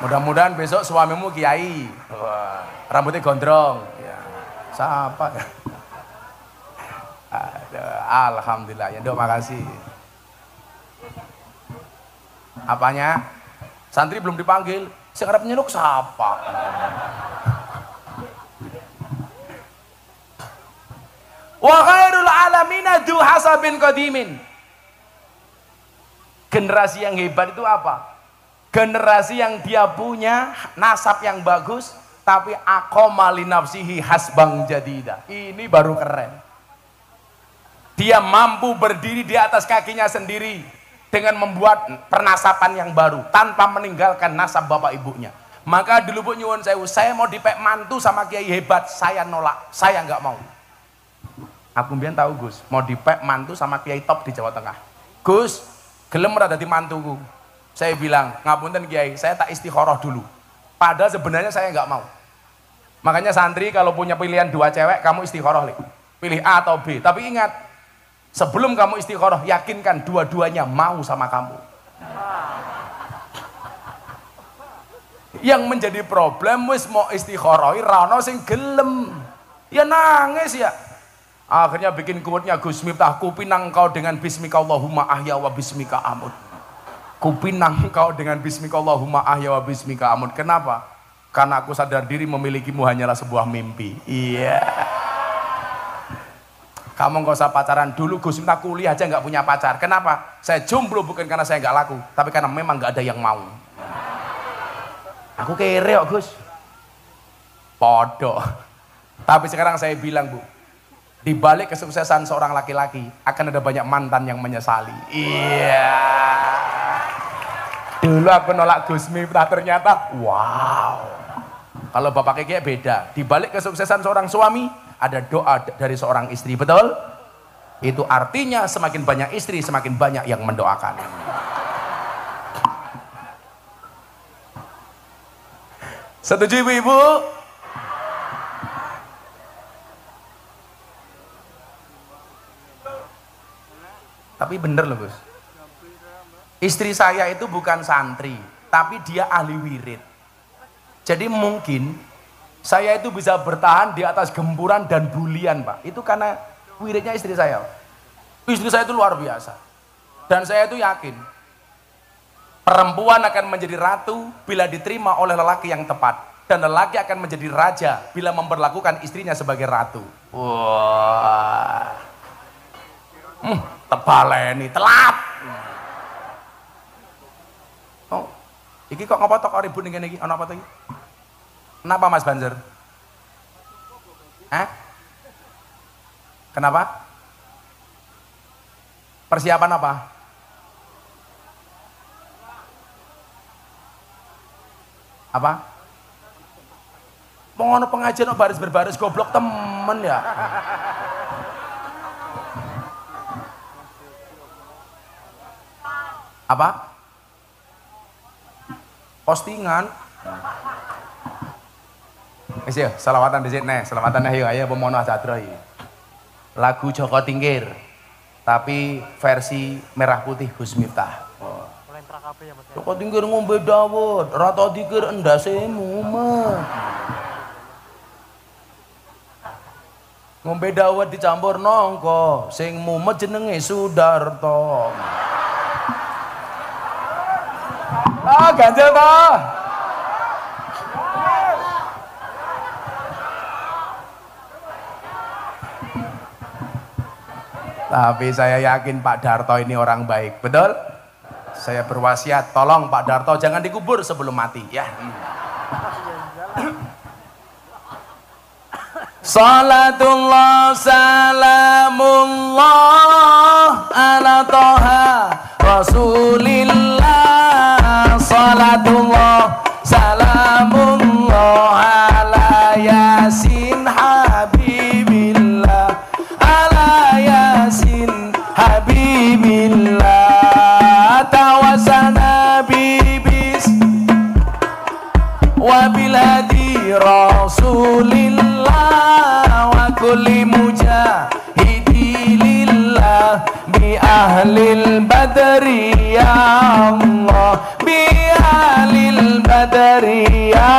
Mudah-mudahan besok suamimu kiai. Wah, rambutnya gondrong. Ya. Siapa? Alhamdulillah ya dok, makasih. Apanya? Santri belum dipanggil. Sekarang penyeluk siapa? Wa khairul alamina dzu hasabin qadimin. Generasi yang hebat itu apa? Generasi yang dia punya nasab yang bagus, tapi aqama li nafsihi hasbang jadida. Ini baru keren. Dia mampu berdiri di atas kakinya sendiri dengan membuat pernasapan yang baru tanpa meninggalkan nasab bapak ibunya. Maka dulu Bu nyuwun sewu, saya mau dipek mantu sama kiai hebat, saya nolak, saya nggak mau. Aku mbiyen tahu Gus, mau dipek mantu sama kiai top di Jawa Tengah. Gus, gelem ora dadi mantuku. Saya bilang, ngapunten kiai, saya tak istikharah dulu. Padahal sebenarnya saya nggak mau. Makanya santri kalau punya pilihan dua cewek, kamu istikharah, pilih A atau B. Tapi ingat, sebelum kamu istikharah, yakinkan dua-duanya mau sama kamu. Yang menjadi problem wis mau istikharah, rano sing gelem. Ya nangis ya. Akhirnya bikin quote-nya Gus Miftah, kupinang kau dengan bismika Allahumma ahya wa bismika amut. Kupinang kau dengan bismika Allahumma ahya wa bismika amut. Kenapa? Karena aku sadar diri memilikimu hanyalah sebuah mimpi. Iya. Kamu gak usah pacaran dulu. Gus Miftah kuliah aja nggak punya pacar. Kenapa? Saya jomblo bukan karena saya nggak laku, tapi karena memang nggak ada yang mau. Aku kere kok Gus. Podo. Tapi sekarang saya bilang Bu, di balik kesuksesan seorang laki-laki akan ada banyak mantan yang menyesali. Iya. Dulu aku nolak Gus Miftah, ternyata wow. Kalau bapak kayak beda. Di balik kesuksesan seorang suami ada doa dari seorang istri, betul? Itu artinya semakin banyak istri, semakin banyak yang mendoakan. Setuju ibu-ibu? Tapi bener loh Gus. Istri saya itu bukan santri, tapi dia ahli wirid. Jadi mungkin saya itu bisa bertahan di atas gempuran dan bulian Pak. Itu karena wiridnya istri saya. Istri saya itu luar biasa. Dan saya itu yakin, perempuan akan menjadi ratu bila diterima oleh lelaki yang tepat. Dan lelaki akan menjadi raja bila memperlakukan istrinya sebagai ratu. Wah. Tebaleni, telat. Oh, iki kok ngapa tok ribut ning kene iki? Ana apa to iki? Kenapa Mas Banzer? Kenapa? Persiapan apa? Apa? Mau ngono pengajian kok baris berbaris goblok temen ya. Apa? Postingan. Wis ya, selawatan dhisik nih, selawatan ayo ayo pemono ajadra iki. Lagu Joko Tingkir. Tapi versi merah putih Gus Miftah. Joko Tingkir ngombe dawet, rata dikir endase mumet. Ngombe dawet dicampur nongko, sing mumet jenenge Sudarto. Ganjel toh. Tapi saya yakin Pak Darto ini orang baik, betul? Saya berwasiat, tolong Pak Darto jangan dikubur sebelum mati, ya. Salatullah salamullah ala toha Rasulillah. Salatullah salamullah ala yasin habibillah, ala yasin habibillah. Tawasana bibis wabil hadi Rasulillah wa kulli mujahidi lillah bi ahlil badri ya Allah, bi ahlil badri ya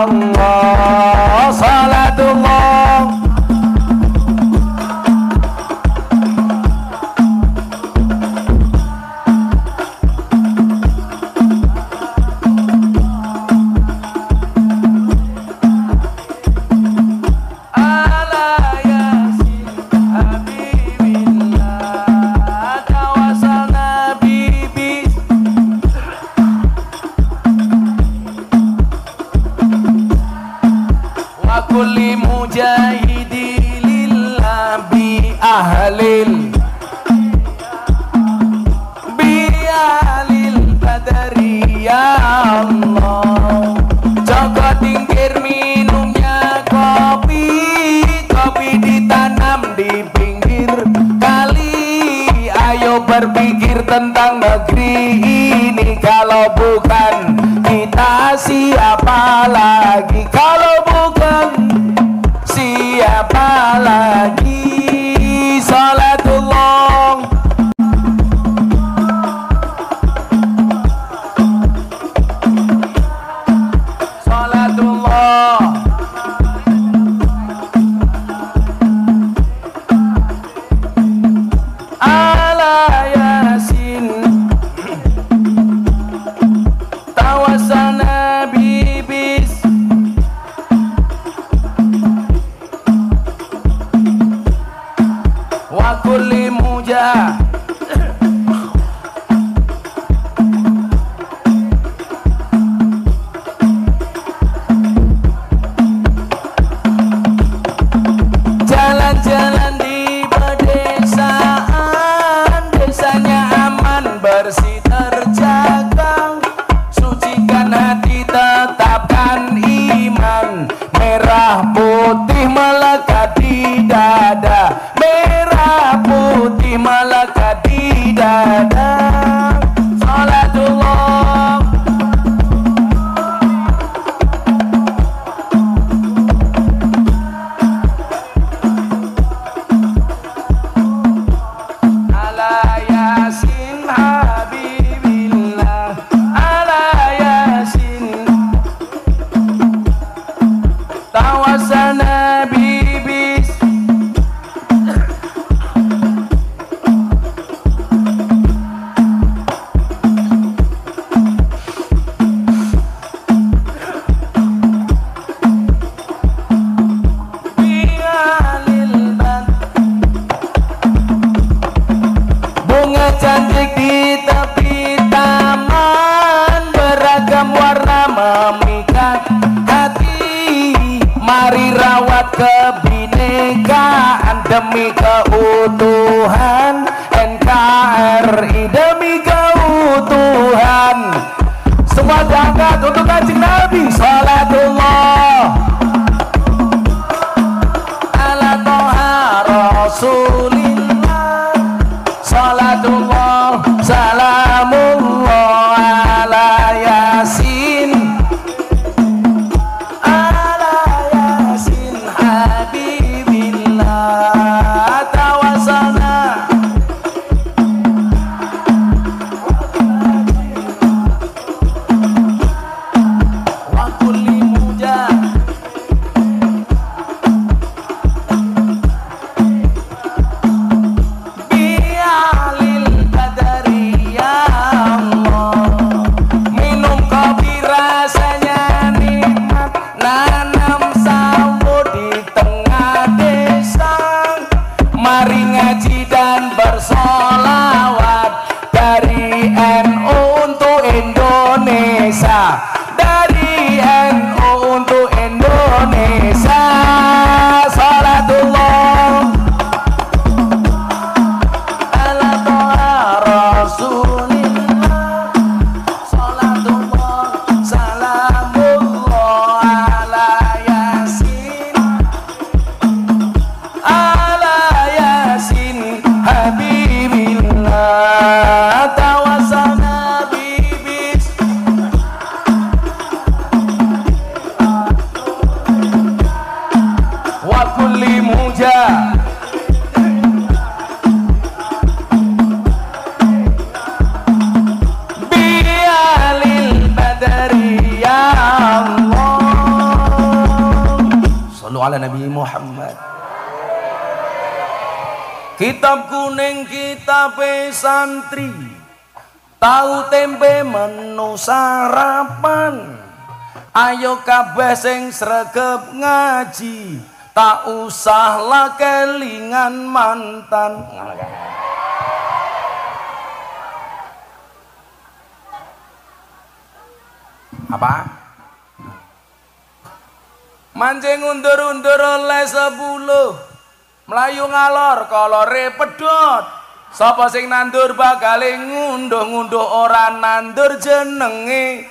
Allah. Salatullah kulli mujahidi lillah bi ahlil badri ya Allah. Joko Tingkir minumnya kopi, kopi ditanam di pinggir kali. Ayo berpikir tentang negeri ini, kalau bukan kita siapa lagi? Kalau bukan siapa lagi? Salatullah salatullah ala yasin tawasana bibis kebinekaan demi keutuhan NKRI demi keutuhan. Semua diangkat untuk Kanjeng Nabi. Salatullah ala Toha Rasulillah. Salatullah salamullah ala Yasin. Ala Yasin Habibillah. Tawassalna wa kulli mujah. Bialil badari ya Allah. Minum kopi rasanya nikmat, nanam sawur di tengah desa. Mari ngaji dan bersolawat dari NU untuk Indonesia. Dari NU untuk Indonesia. Salatullah ala Toha Rasulillah. Salatullah salamullah ala Yasin. Ala Yasin Habibillah. Tawassalna bibis wa kulli mujah. Bialil badari ya Allah. Sallu ala Nabi Muhammad. Kitab kuning kitab santri, tahu tempe menu sarapan. Ayo kabeh sing sregep ngaji, tak usah lah kelingan mantan. Apa? Mancing undur-undur oleh 10. Melayu ngalor kolore pedot. Sapa sing nandur bakal ngunduh-ngunduh ora nandur jenenge.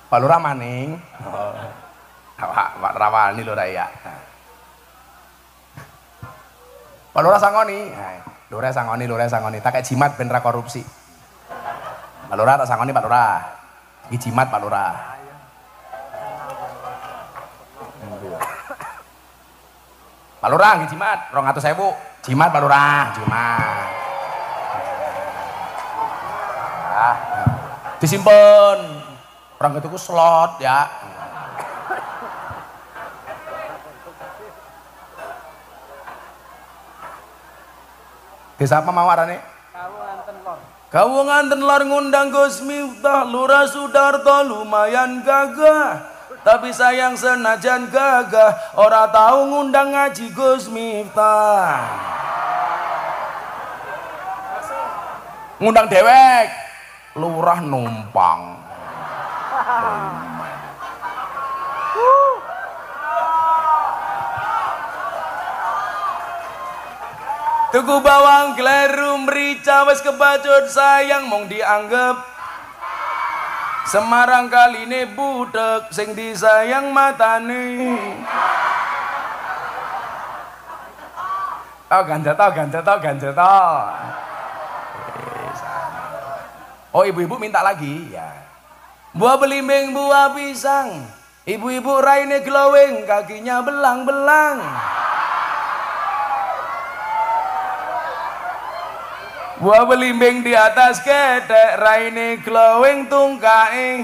Pak Lurah maning. Pak Rawani Lurah ya. Pak Lurah sangoni. Lurah sangoni. Tak kayak jimat ben ra korupsi. Pak Lurah tak sangoni Pak Lurah. Iki jimat Pak Lurah. Pak Lurah nggih jimat 200.000. Jimat Pak Lurah, jimat. Disimpen. Orang itu slot ya. Desa apa mau arane? Kawungan Lor ngundang Gus Miftah, Lurah Sudarto lumayan gagah. Tapi sayang senajan gagah, ora tahu ngundang ngaji Gus Miftah. Ngundang dewek, lurah numpang. Tuku bawang kleru merica wis kebacut sayang mong dianggap Semarang kaline budek sing disayang matane. Ganjel tau. Oh ibu-ibu minta lagi ya. Buah belimbing, buah pisang. Ibu-ibu raine glowing, kakinya belang-belang. Buah belimbing di atas ketek, raine glowing tungkae.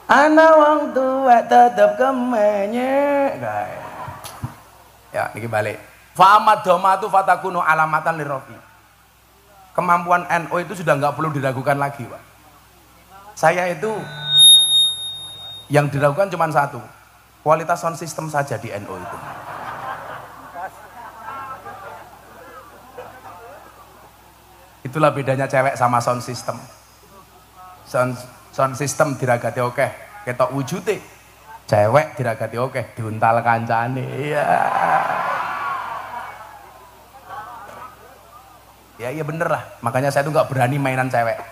Ana wong tua tetep kemenye. Ya, niki balik. Fa'amad domatu fatakunu alamatan lirofi. Kemampuan NU itu sudah nggak perlu diragukan lagi, Pak. Saya itu yang diragukan cuma satu, kualitas sound system saja di NU itu. Itulah bedanya cewek sama sound system. Sound system diragati oke, ketok wujude. Cewek diragati oke, diuntal kancane. Iya. Ya bener lah. Makanya saya tuh nggak berani mainan cewek.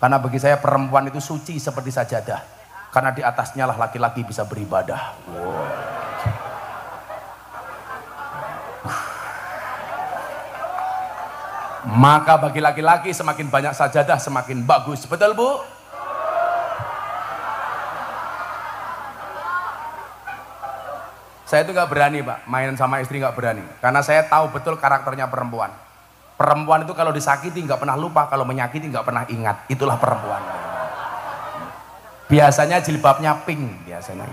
Karena bagi saya perempuan itu suci seperti sajadah. Karena di atasnya lah laki-laki bisa beribadah. Wow. Maka bagi laki-laki semakin banyak sajadah semakin bagus. Betul Bu? Saya itu nggak berani Pak, main sama istri nggak berani. Karena saya tahu betul karakternya perempuan. Perempuan itu kalau disakiti nggak pernah lupa, kalau menyakiti nggak pernah ingat. Itulah perempuan. Biasanya jilbabnya pink, biasanya.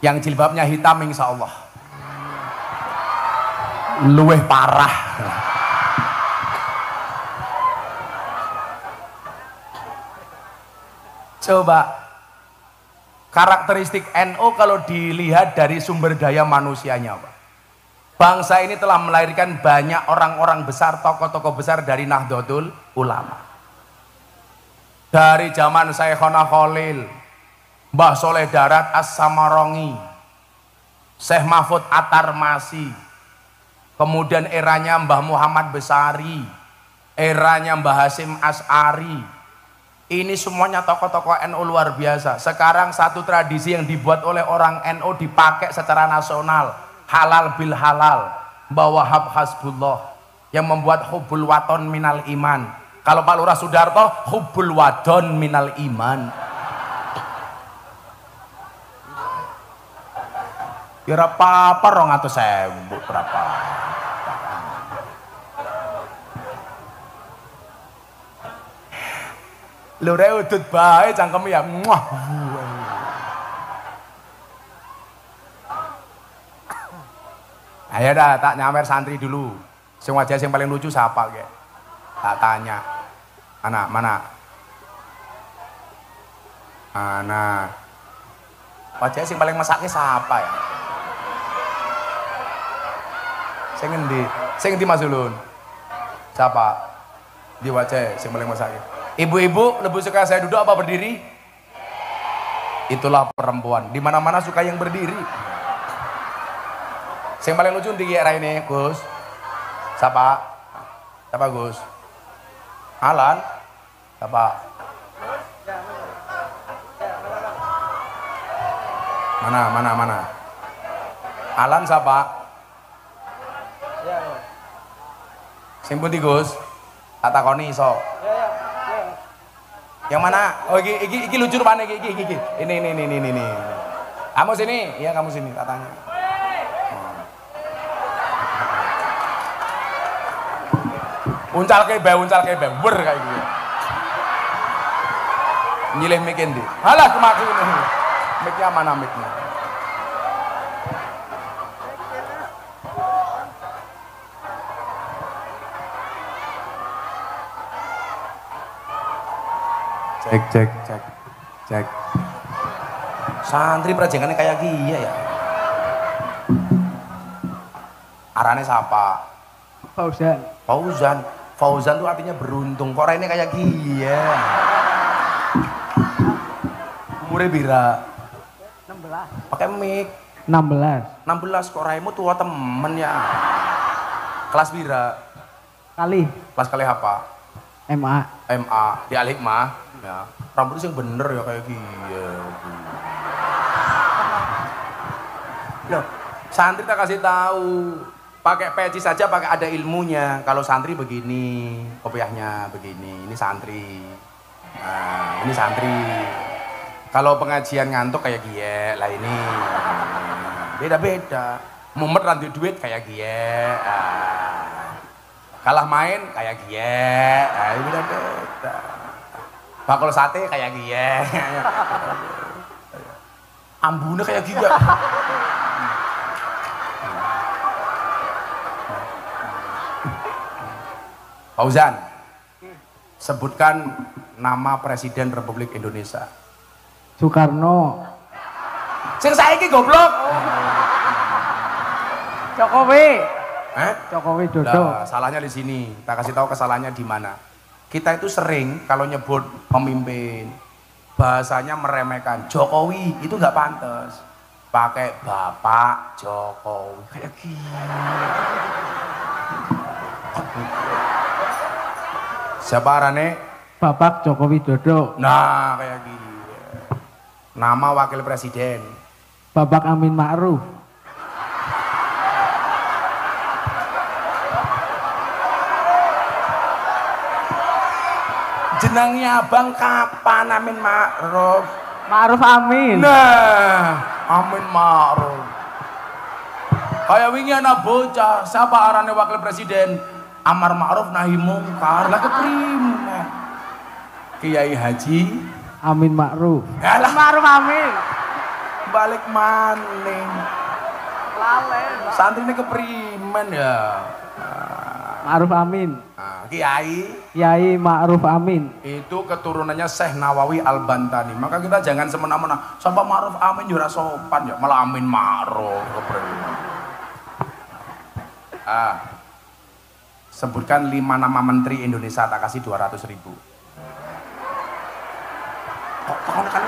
Yang jilbabnya hitam insya Allah luweh parah. Coba karakteristik NU kalau dilihat dari sumber daya manusianya Pak. Bangsa ini telah melahirkan banyak orang-orang besar, tokoh-tokoh besar dari Nahdlatul Ulama. Dari zaman Syekhona Khalil, Mbah Soleh Darat As-Samarongi, Syekh Mahfud At-Tarmasi, kemudian eranya Mbah Muhammad Besari, eranya Mbah Hasyim Asy'ari. Ini semuanya tokoh-tokoh NU luar biasa. Sekarang satu tradisi yang dibuat oleh orang NU dipakai secara nasional, halal bil halal, Mbah Wahab Hasbullah yang membuat hubbul waton minal iman. Kalau Pak Lurah Sudarto, hubbul wadon minal iman. Kira apa-apa 200.000 berapa? Lho rek udut bae cangkeme ya. Muah. Ayo dah tak nyawer santri dulu. Sing wajah sing paling lucu siapa ge? Tak tanya. Mana? Wajah sing paling mesake siapa ya? Sing endi Mas Ulun? Siapa? Di wajah sing paling mesake. Ibu-ibu lebih suka saya duduk apa berdiri? Itulah perempuan. Di mana-mana suka yang berdiri. Yang paling lucu di era ini, Gus. Siapa? Siapa Gus? Alan? Siapa? Mana? Alan siapa? Sing pundi Gus? Tak takoni iso. Yang mana? Oh iki lucu rupane iki. Ini. Kamu sini? Iya kamu sini, tak tanya. Uncal ke bae, wer kayak gitu. Nyilih mic ndi? Halah kemaku ini. Mic-nya mana mic-nya? Cek. Santri prajengannya kayak gini ya. Arane siapa? Fauzan tuh artinya beruntung. Kok ini kayak gini ya? Umurnya bira? 16. Pakai mic? 16 kok raimu tua temen ya? Kelas bira? Kelas kali apa? MA di Al-Hikmah ya. Rambutnya yang bener ya kayak gini ya. Loh, santri tak kasih tahu pakai peci saja pakai ada ilmunya. Kalau santri begini kopiahnya begini, ini santri. Nah, ini santri. Kalau pengajian ngantuk kayak gie lah ini. Beda-beda. Mumet ranti duit kayak gie. Kalah main kayak gie, beda-beda. Bakul sate kayak gie. Ambune kayak gie. Fauzan, sebutkan nama Presiden Republik Indonesia. Soekarno. Sing saiki goblok. Jokowi. Jokowi Dodo. Nah, salahnya di sini. Kita kasih tahu kesalahannya di mana. Kita itu sering kalau nyebut pemimpin bahasanya meremehkan. Jokowi itu nggak pantas. Pakai Bapak Jokowi kayak gini. Siapa arane? Bapak Jokowi Dodo. Nah, kayak gini. Nama wakil presiden. Bapak Amin Ma'ruf. Jenengnya abang kapan Amin Ma'ruf? Ma'ruf Amin. Nah, Amin Ma'ruf. Kayak wingi anak bocah, siapa arane wakil presiden? Amar Ma'ruf nahi mungkar. Lah keprimen? Kiai Haji Amin Ma'ruf. Alah, Ma'ruf Amin. balik maning. Lalen. Santri ini keprimen ya. Ma'ruf Amin. Nah, Kiai Kiai Ma'ruf Amin. itu keturunannya Syekh Nawawi Al-Bantani. Maka kita jangan semena-mena. Sampai Ma'ruf Amin jura sopan ya, malah Amin Ma'ruf keprimen. Sebutkan 5 nama menteri Indonesia, tak kasih 200.000. Kok kan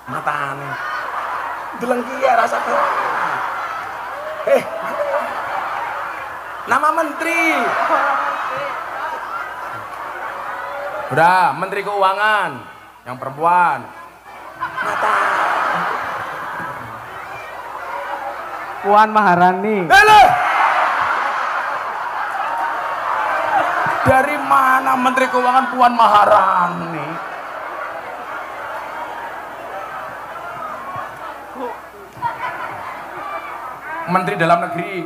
matane delengki ya rasa tuh. Nama menteri. Udah, menteri keuangan yang perempuan. Mata. Puan Maharani. Dari mana menteri keuangan Puan Maharani? Menteri dalam negeri.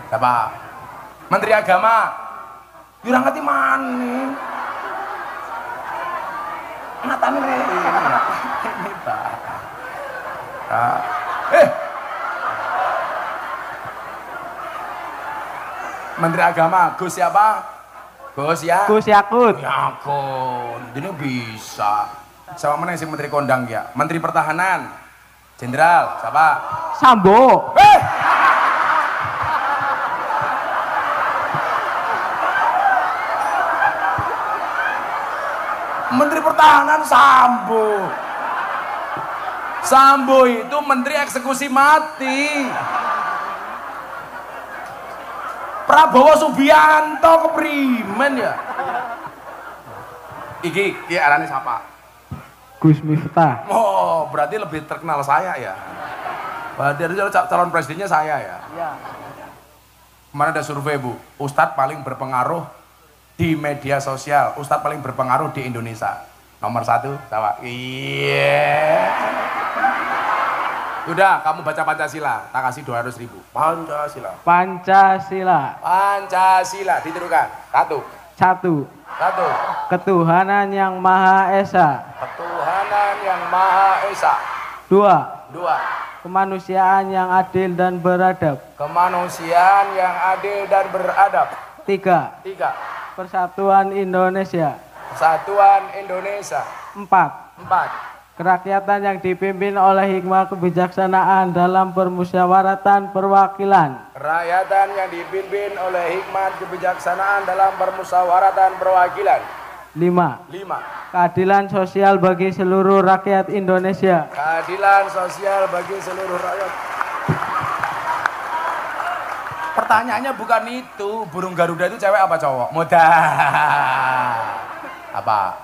Siapa? Menteri agama. Jurang hati mani. Mata nih. Menteri agama, Gus siapa? Gus ya? Gus Yakut. Yakut. Ini bisa. Siapa mana yang menteri kondang ya? Menteri pertahanan. Jenderal, siapa? Sambo. Menteri pertahanan Sambo. Sambo itu menteri eksekusi mati. Prabowo Subianto keprimen ya. Iki arane siapa? Gus Miftah. Oh, berarti lebih terkenal saya ya. Berarti calon presidennya saya ya. Iya. Kemarin ada survei Bu, Ustadz paling berpengaruh di media sosial, Ustadz paling berpengaruh di Indonesia. Nomor 1, siapa? Iya. Udah, kamu baca Pancasila, tak kasih 200.000. Pancasila. Pancasila. Pancasila, ditirukan. 1. 1. Ketuhanan yang Maha Esa. Ketuhanan yang Maha Esa. 2. 2. Kemanusiaan yang adil dan beradab. Kemanusiaan yang adil dan beradab. 3. 3. Persatuan Indonesia. Persatuan Indonesia. 4. 4. Kerakyatan yang dipimpin oleh hikmah kebijaksanaan dalam permusyawaratan perwakilan. Kerakyatan yang dipimpin oleh hikmat kebijaksanaan dalam permusyawaratan perwakilan. 5. 5. Keadilan sosial bagi seluruh rakyat Indonesia. Keadilan sosial bagi seluruh rakyat. Pertanyaannya bukan itu, burung Garuda itu cewek apa cowok? Mudah. Apa?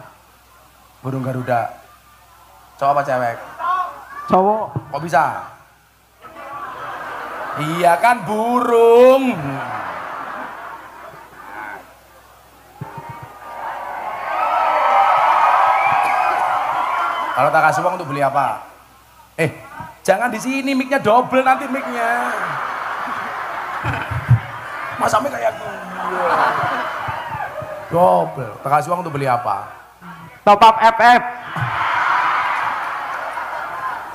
Burung Garuda. Cowok apa cewek? Cowok. Kok bisa? Iya kan burung. Kalau tak kasih uang untuk beli apa? Jangan di sini, mic-nya double nanti mic-nya. Masa mic kayak gini? Double. Tak kasih uang untuk beli apa? Top up FF.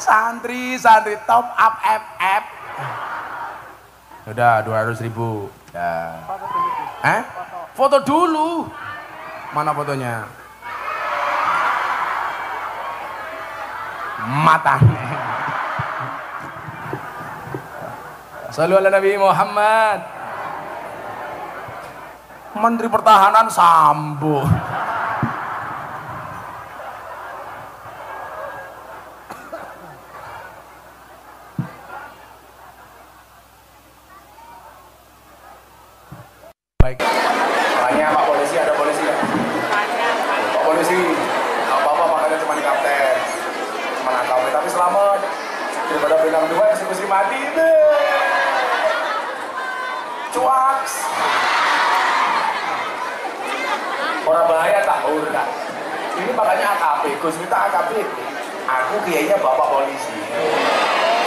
Santri top up FF. Udah 200.000. Ya. Foto dulu. Mana fotonya? Matanya. Shallu ala Nabi Muhammad. Menteri Pertahanan Sambo. Baik. Tanya Pak Polisi, ada polisi nggak? Pak Polisi, nggak apa-apa makanya cuma di kapten, cuma nakal, tapi selamat daripada bintang 2 eksekusi mati itu. Cuaks. Orang bahaya tak udah. Ini makanya AKP, Gus Miftah AKP. Aku kayaknya bapak polisi.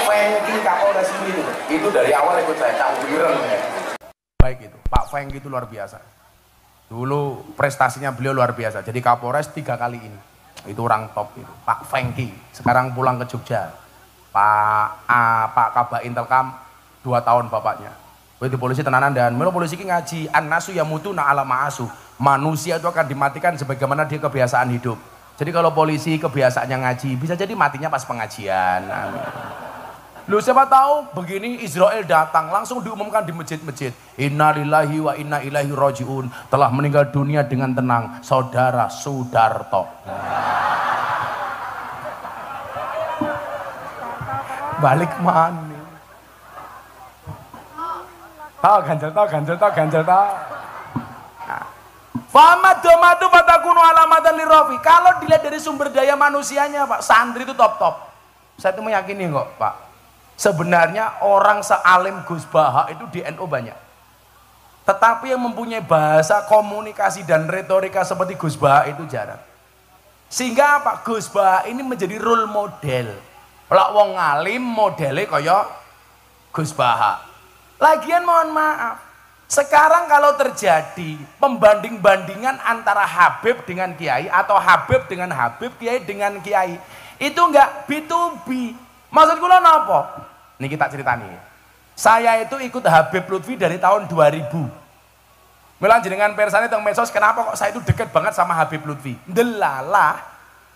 Fengki Kapolres ini itu dari awal ikut saya campurang ya. Baik itu, Pak Fengki itu luar biasa. Dulu prestasinya beliau luar biasa. Jadi Kapolres 3 kali ini. Itu orang top itu. Pak Fengki. Sekarang pulang ke Jogja. Pak Kabak Intelkam 2 tahun bapaknya. Itu polisi tenanan dan melo polisi ki ngaji an-nasu yamutuna ala ma'asu. Manusia itu akan dimatikan sebagaimana dia kebiasaan hidup. Jadi kalau polisi kebiasaannya ngaji, bisa jadi matinya pas pengajian. Lu siapa tahu begini Israel datang langsung diumumkan di masjid-masjid. Innalillahi wa inna ilaihi rajiun. Telah meninggal dunia dengan tenang saudara Sudarto. Balik mana? Tahu ganjel tahu. Famadu fatakunu alamatan lirofi. Kalau dilihat dari sumber daya manusianya Pak, santri itu top. Saya itu meyakini kok Pak. Sebenarnya orang sealim Gus Baha itu di NU banyak. Tetapi yang mempunyai bahasa komunikasi dan retorika seperti Gus Baha itu jarang. Sehingga apa? Gus Baha ini menjadi role model. Lak wong alim modelnya kaya Gus Baha. Lagian mohon maaf, sekarang kalau terjadi pembanding-bandingan antara Habib dengan Kiai atau Habib dengan Habib, Kiai dengan Kiai, itu enggak B2B. Maksud kula napa? Ini kita ceritani. Saya itu ikut Habib Lutfi dari tahun 2000. Melan jenengan persane teng medsos, kenapa kok saya itu deket banget sama Habib Lutfi? Delalah,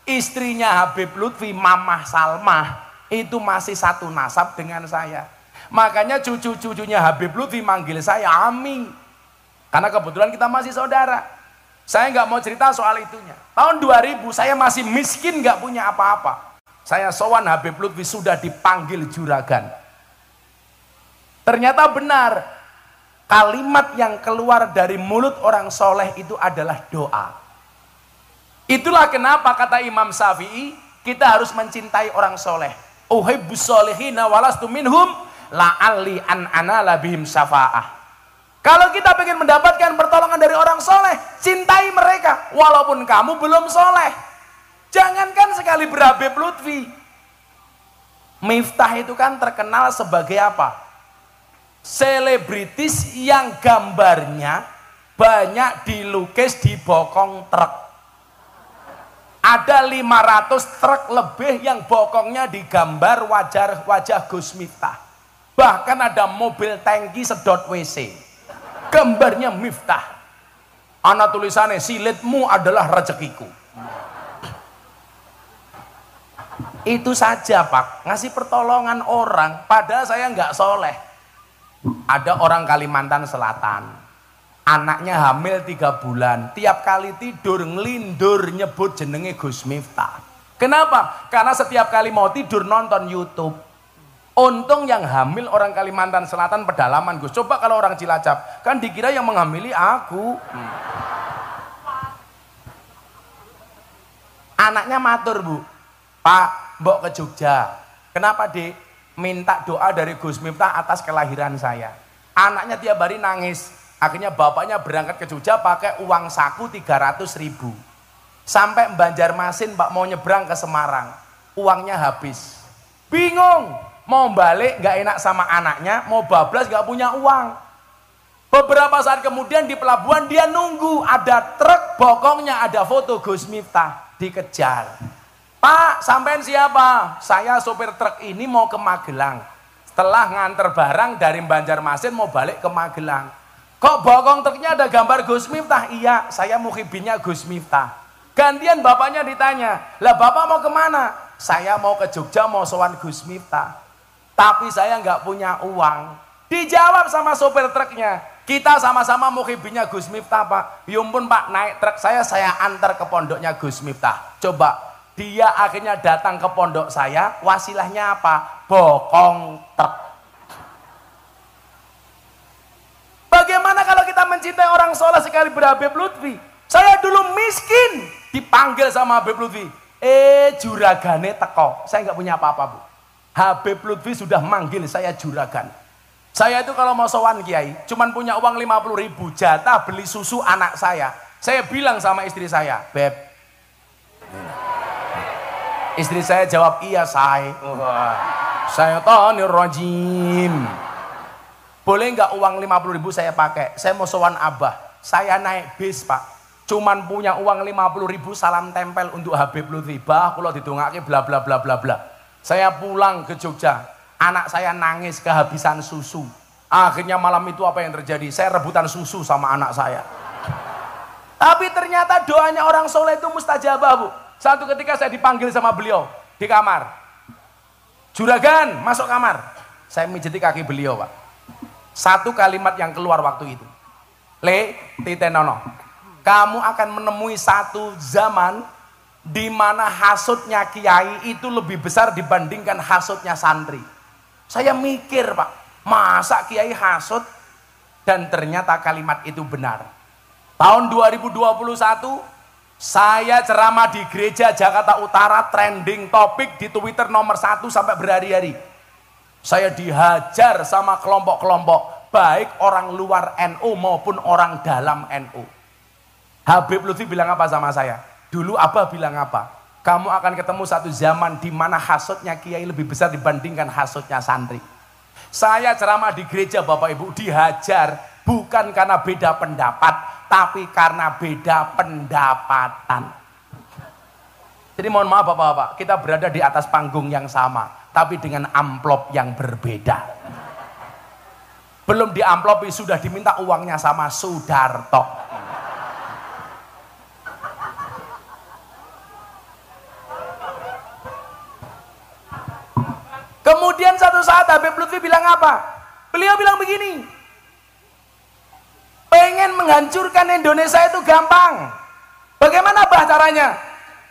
istrinya Habib Lutfi, Mamah Salmah, itu masih satu nasab dengan saya. Makanya cucu-cucunya Habib Lutfi manggil saya Ami. Karena kebetulan kita masih saudara. Saya nggak mau cerita soal itunya. Tahun 2000 saya masih miskin, nggak punya apa-apa. Saya sowan Habib Lutfi sudah dipanggil juragan. Ternyata benar, kalimat yang keluar dari mulut orang soleh itu adalah doa. Itulah kenapa kata Imam Syafi'i, kita harus mencintai orang soleh. Uhibbus solihina walastu minhum la'alli an anala bihim syafa'ah. Kalau kita ingin mendapatkan pertolongan dari orang soleh, cintai mereka walaupun kamu belum soleh. Jangankan sekali berhabib Lutfi, Miftah itu kan terkenal sebagai apa? Selebritis yang gambarnya banyak dilukis di bokong truk. Ada 500 truk lebih yang bokongnya digambar wajah Gus Miftah. Bahkan ada mobil tangki sedot WC. Gambarnya Miftah. Ana tulisannya, silitmu adalah rezekiku. Itu saja Pak, ngasih pertolongan orang, padahal saya nggak soleh. Ada orang Kalimantan Selatan, anaknya hamil 3 bulan, tiap kali tidur ngelindur nyebut jenenge Gus Miftah. Kenapa? Karena setiap kali mau tidur nonton YouTube. Untung yang hamil orang Kalimantan Selatan pedalaman Gus. Coba kalau orang Cilacap, kan dikira yang menghamili aku. Anaknya matur Bu, Pak, mbok ke Jogja. Kenapa Dek? Minta doa dari Gus Miftah atas kelahiran saya. Anaknya tiap hari nangis. Akhirnya bapaknya berangkat ke Jogja pakai uang saku 300.000. Sampai Banjarmasin Pak mau nyebrang ke Semarang. Uangnya habis. Bingung. Mau balik gak enak sama anaknya, mau bablas gak punya uang. Beberapa saat kemudian di pelabuhan dia nunggu, ada truk bokongnya ada foto Gus Miftah, dikejar. Pak, sampean siapa? Saya sopir truk ini mau ke Magelang. Setelah nganter barang dari Banjarmasin mau balik ke Magelang. Kok bokong truknya ada gambar Gus Miftah? Iya, saya muhibinnya Gus Miftah. Gantian bapaknya ditanya, lah bapak mau kemana? Saya mau ke Jogja, mau sowan Gus Miftah. Tapi saya nggak punya uang. Dijawab sama sopir truknya, kita sama-sama muhibinnya Gus Miftah Pak. Yumpun Pak, naik truk saya antar ke pondoknya Gus Miftah. Coba, dia akhirnya datang ke pondok saya, wasilahnya apa? Bokong truk. Bagaimana kalau kita mencintai orang soleh sekali Habib Lutfi? Saya dulu miskin, dipanggil sama Habib Lutfi. Juragane teko. Saya nggak punya apa-apa Bu. Habib Lutfi sudah manggil saya juragan. Saya itu kalau mau sowan kiai, cuman punya uang 50.000 jatah beli susu anak saya. Saya bilang sama istri saya, Beb. Istri saya jawab, iya say. Saya rajim. Boleh nggak uang 50.000 saya pakai? Saya mau sowan Abah. Saya naik bis Pak. Cuman punya uang 50.000 salam tempel untuk Habib Lutfi. Bah, kalau didongake bla bla bla bla bla. Saya pulang ke Jogja. Anak saya nangis kehabisan susu. Akhirnya malam itu apa yang terjadi? Saya rebutan susu sama anak saya. Tapi ternyata doanya orang soleh itu mustajabah Bu. Satu ketika saya dipanggil sama beliau di kamar. Juragan, masuk kamar. Saya mijiti kaki beliau Pak. Satu kalimat yang keluar waktu itu. Titenono. Kamu akan menemui satu zaman di mana hasutnya kiai itu lebih besar dibandingkan hasutnya santri. Saya mikir Pak, masa kiai hasut? Dan ternyata kalimat itu benar. Tahun 2021, saya ceramah di gereja Jakarta Utara, trending topik di Twitter nomor 1 sampai berhari-hari. Saya dihajar sama kelompok-kelompok, baik orang luar NU maupun orang dalam NU. Habib Lutfi bilang apa sama saya? Dulu Abah bilang apa? Kamu akan ketemu satu zaman di mana hasutnya kiai lebih besar dibandingkan hasutnya santri. Saya ceramah di gereja Bapak Ibu dihajar bukan karena beda pendapat, tapi karena beda pendapatan. Jadi mohon maaf Bapak-bapak, kita berada di atas panggung yang sama, tapi dengan amplop yang berbeda. Belum diamplopi sudah diminta uangnya sama Sudarto. Kemudian satu saat Habib Lutfi bilang apa? Beliau bilang begini, pengen menghancurkan Indonesia itu gampang. Bagaimana bah caranya?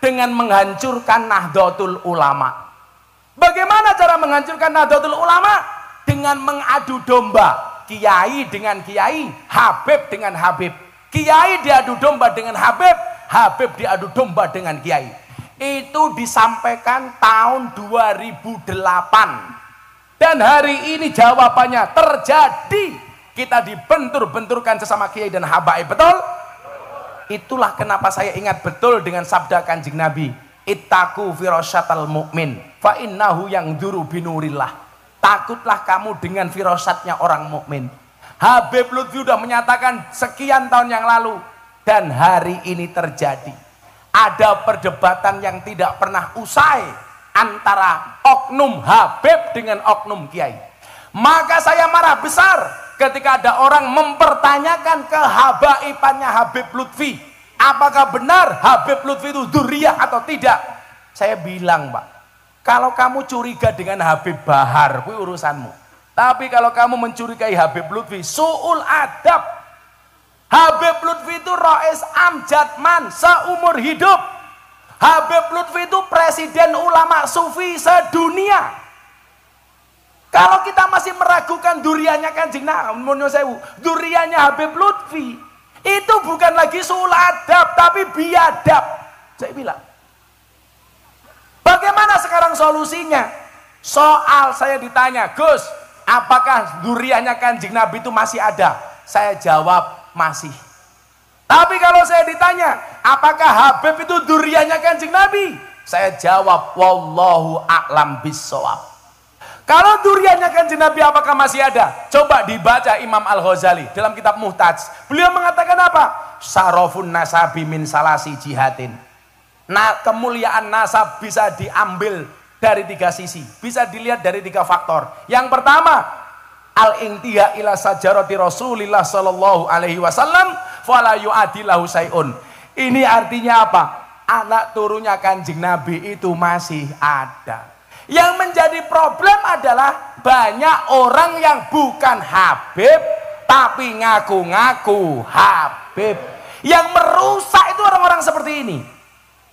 Dengan menghancurkan Nahdlatul Ulama. Bagaimana cara menghancurkan Nahdlatul Ulama? Dengan mengadu domba. Kiai dengan kiai, Habib dengan Habib. Kiai diadu domba dengan Habib, Habib diadu domba dengan kiai. Itu disampaikan tahun 2008 dan hari ini jawabannya terjadi. Kita dibentur-benturkan sesama kiai dan habaib, betul? Itulah kenapa saya ingat betul dengan sabda Kanjeng Nabi, ittaqu firasyatal mu'min fa innahu yangduru binurillah. Takutlah kamu dengan firasatnya orang mukmin. Habib Lutfi sudah menyatakan sekian tahun yang lalu dan hari ini terjadi. Ada perdebatan yang tidak pernah usai antara oknum Habib dengan oknum kiai. Maka saya marah besar ketika ada orang mempertanyakan kehabaibannya Habib Lutfi. Apakah benar Habib Lutfi itu dzurriyah atau tidak? Saya bilang Pak, kalau kamu curiga dengan Habib Bahar, itu urusanmu. Tapi kalau kamu mencurigai Habib Lutfi, su'ul adab. Habib Lutfi itu Rais Amjadman seumur hidup. Habib Lutfi itu presiden ulama sufi sedunia. Kalau kita masih meragukan duriannya Kanjeng Nabi, duriannya Habib Lutfi, itu bukan lagi su'ul adab tapi biadab. Saya bilang, bagaimana sekarang solusinya? Soal saya ditanya, Gus, apakah duriannya Kanjeng Nabi itu masih ada? Saya jawab, masih. Tapi kalau saya ditanya, apakah Habib itu duriannya Kanjeng Nabi? Saya jawab, wallahu a'lam bissawab. Kalau duriannya Kanjeng Nabi apakah masih ada? Coba dibaca Imam Al-Ghazali dalam kitab Muhtaj. Beliau mengatakan apa? Syarafun nasabi min salasi jihatin. Nah, kemuliaan nasab bisa diambil dari 3 sisi. Bisa dilihat dari 3 faktor. Yang pertama, al-intiha ila sajarati Rasulillah sallallahu alaihi wasallam fala yu'adilahu sayun. Ini artinya apa? Anak turunnya Kanjeng Nabi itu masih ada. Yang menjadi problem adalah banyak orang yang bukan Habib tapi ngaku-ngaku Habib. Yang merusak itu orang-orang seperti ini.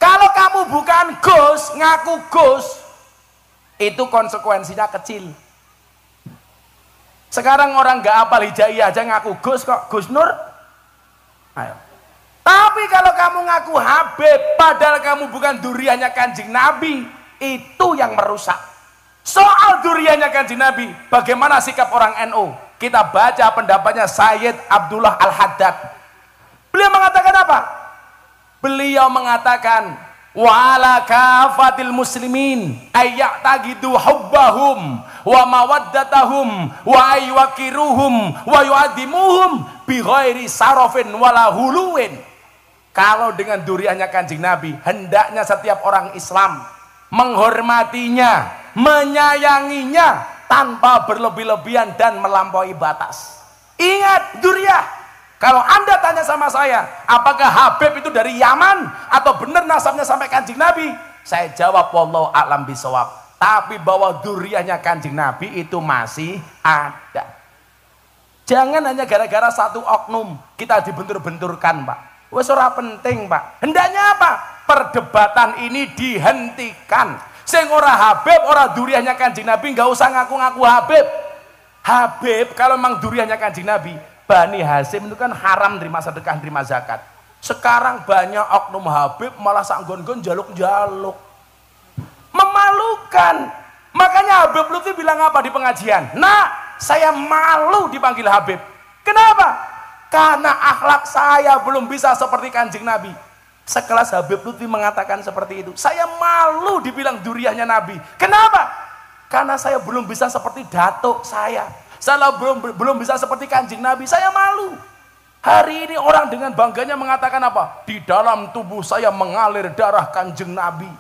Kalau kamu bukan Gus, ngaku Gus, itu konsekuensinya kecil. Sekarang orang nggak hafal hijaiyah aja ngaku Gus kok, Gus Nur. Ayo. Tapi kalau kamu ngaku Habib, padahal kamu bukan duriannya Kanjeng Nabi, itu yang merusak. Soal duriannya Kanjeng Nabi, bagaimana sikap orang NU? Kita baca pendapatnya Sayyid Abdullah Al-Haddad. Beliau mengatakan apa? Beliau mengatakan wa ala kafatil muslimin ayyatagidu hubbahum wa mawaddatahum wa aywakiruhum wa yu'adimuhum bi ghairi sarafin wala huluwin. Kalau dengan duriannya Kanjeng Nabi, hendaknya setiap orang Islam menghormatinya, menyayanginya tanpa berlebih-lebihan dan melampaui batas. Ingat duriah. Kalau Anda tanya sama saya, apakah Habib itu dari Yaman atau benar nasabnya sampai Kanjeng Nabi? Saya jawab wallahu a'lam bishawab. Tapi bahwa duriannya Kanjeng Nabi itu masih ada. Jangan hanya gara-gara satu oknum kita dibentur-benturkan, Pak. Wes ora penting, Pak. Hendaknya apa? Perdebatan ini dihentikan. Sing ora Habib, ora duriannya Kanjeng Nabi, nggak usah ngaku-ngaku Habib. Habib kalau memang duriannya Kanjeng Nabi, Bani Hasyim itu kan haram terima sedekah, terima zakat. Sekarang banyak oknum Habib malah sanggon-gon jaluk-jaluk. Memalukan. Makanya Habib Lutfi bilang apa di pengajian? Nah, saya malu dipanggil Habib. Kenapa? Karena akhlak saya belum bisa seperti Kanjeng Nabi. Sekelas Habib Lutfi mengatakan seperti itu. Saya malu dibilang duriannya Nabi. Kenapa? Karena saya belum bisa seperti datuk saya. Saya belum bisa seperti Kanjeng Nabi, saya malu. Hari ini orang dengan bangganya mengatakan apa? Di dalam tubuh saya mengalir darah Kanjeng Nabi.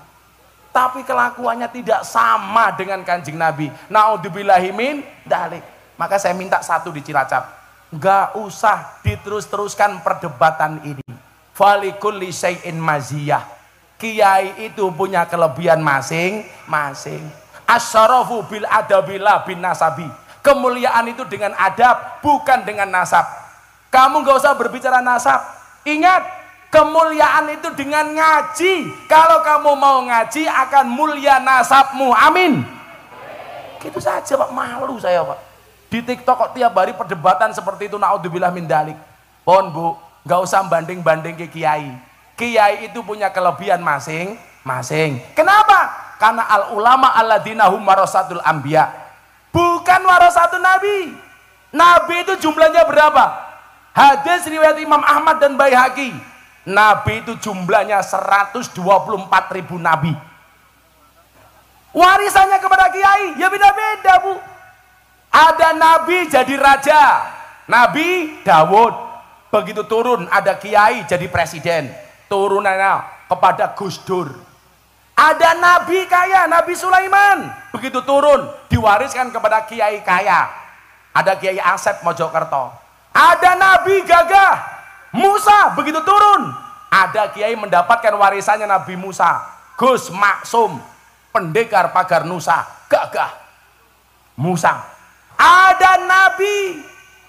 Tapi kelakuannya tidak sama dengan Kanjeng Nabi. Naudzubillahi min dzalik. Maka saya minta satu di Cilacap. Enggak usah diterus-teruskan perdebatan ini. Falikulli syai'in maziyah. Kiai itu punya kelebihan masing-masing. Asyarafu bil adabillah bin nasabi. Kemuliaan itu dengan adab, bukan dengan nasab. Kamu gak usah berbicara nasab. Ingat, kemuliaan itu dengan ngaji. Kalau kamu mau ngaji, akan mulia nasabmu. Amin. Gitu saja, Pak. Malu saya, Pak. Di TikTok kok tiap hari perdebatan seperti itu. Naudzubillah min dzalik. Pohon, Bu, gak usah banding-banding ke kiai. Kiai itu punya kelebihan masing-masing. Kenapa? Karena al-ulama alladzina hum warasatul anbiya. Bukan warasatun Nabi. Nabi itu jumlahnya berapa? Hadis riwayat Imam Ahmad dan Baihaqi. Nabi itu jumlahnya 124.000 Nabi. Warisannya kepada kiai, ya beda-beda, Bu. Ada Nabi jadi raja. Nabi Dawud. Begitu turun, ada kiai jadi presiden. Turunannya kepada Gus Dur. Ada nabi kaya, Nabi Sulaiman. Begitu turun, diwariskan kepada kiai kaya. Ada Kiai Asep Mojokerto. Ada nabi gagah, Musa. Begitu turun, ada kiai mendapatkan warisannya Nabi Musa. Gus Maksum, pendekar pagar Nusa, gagah Musa. Ada nabi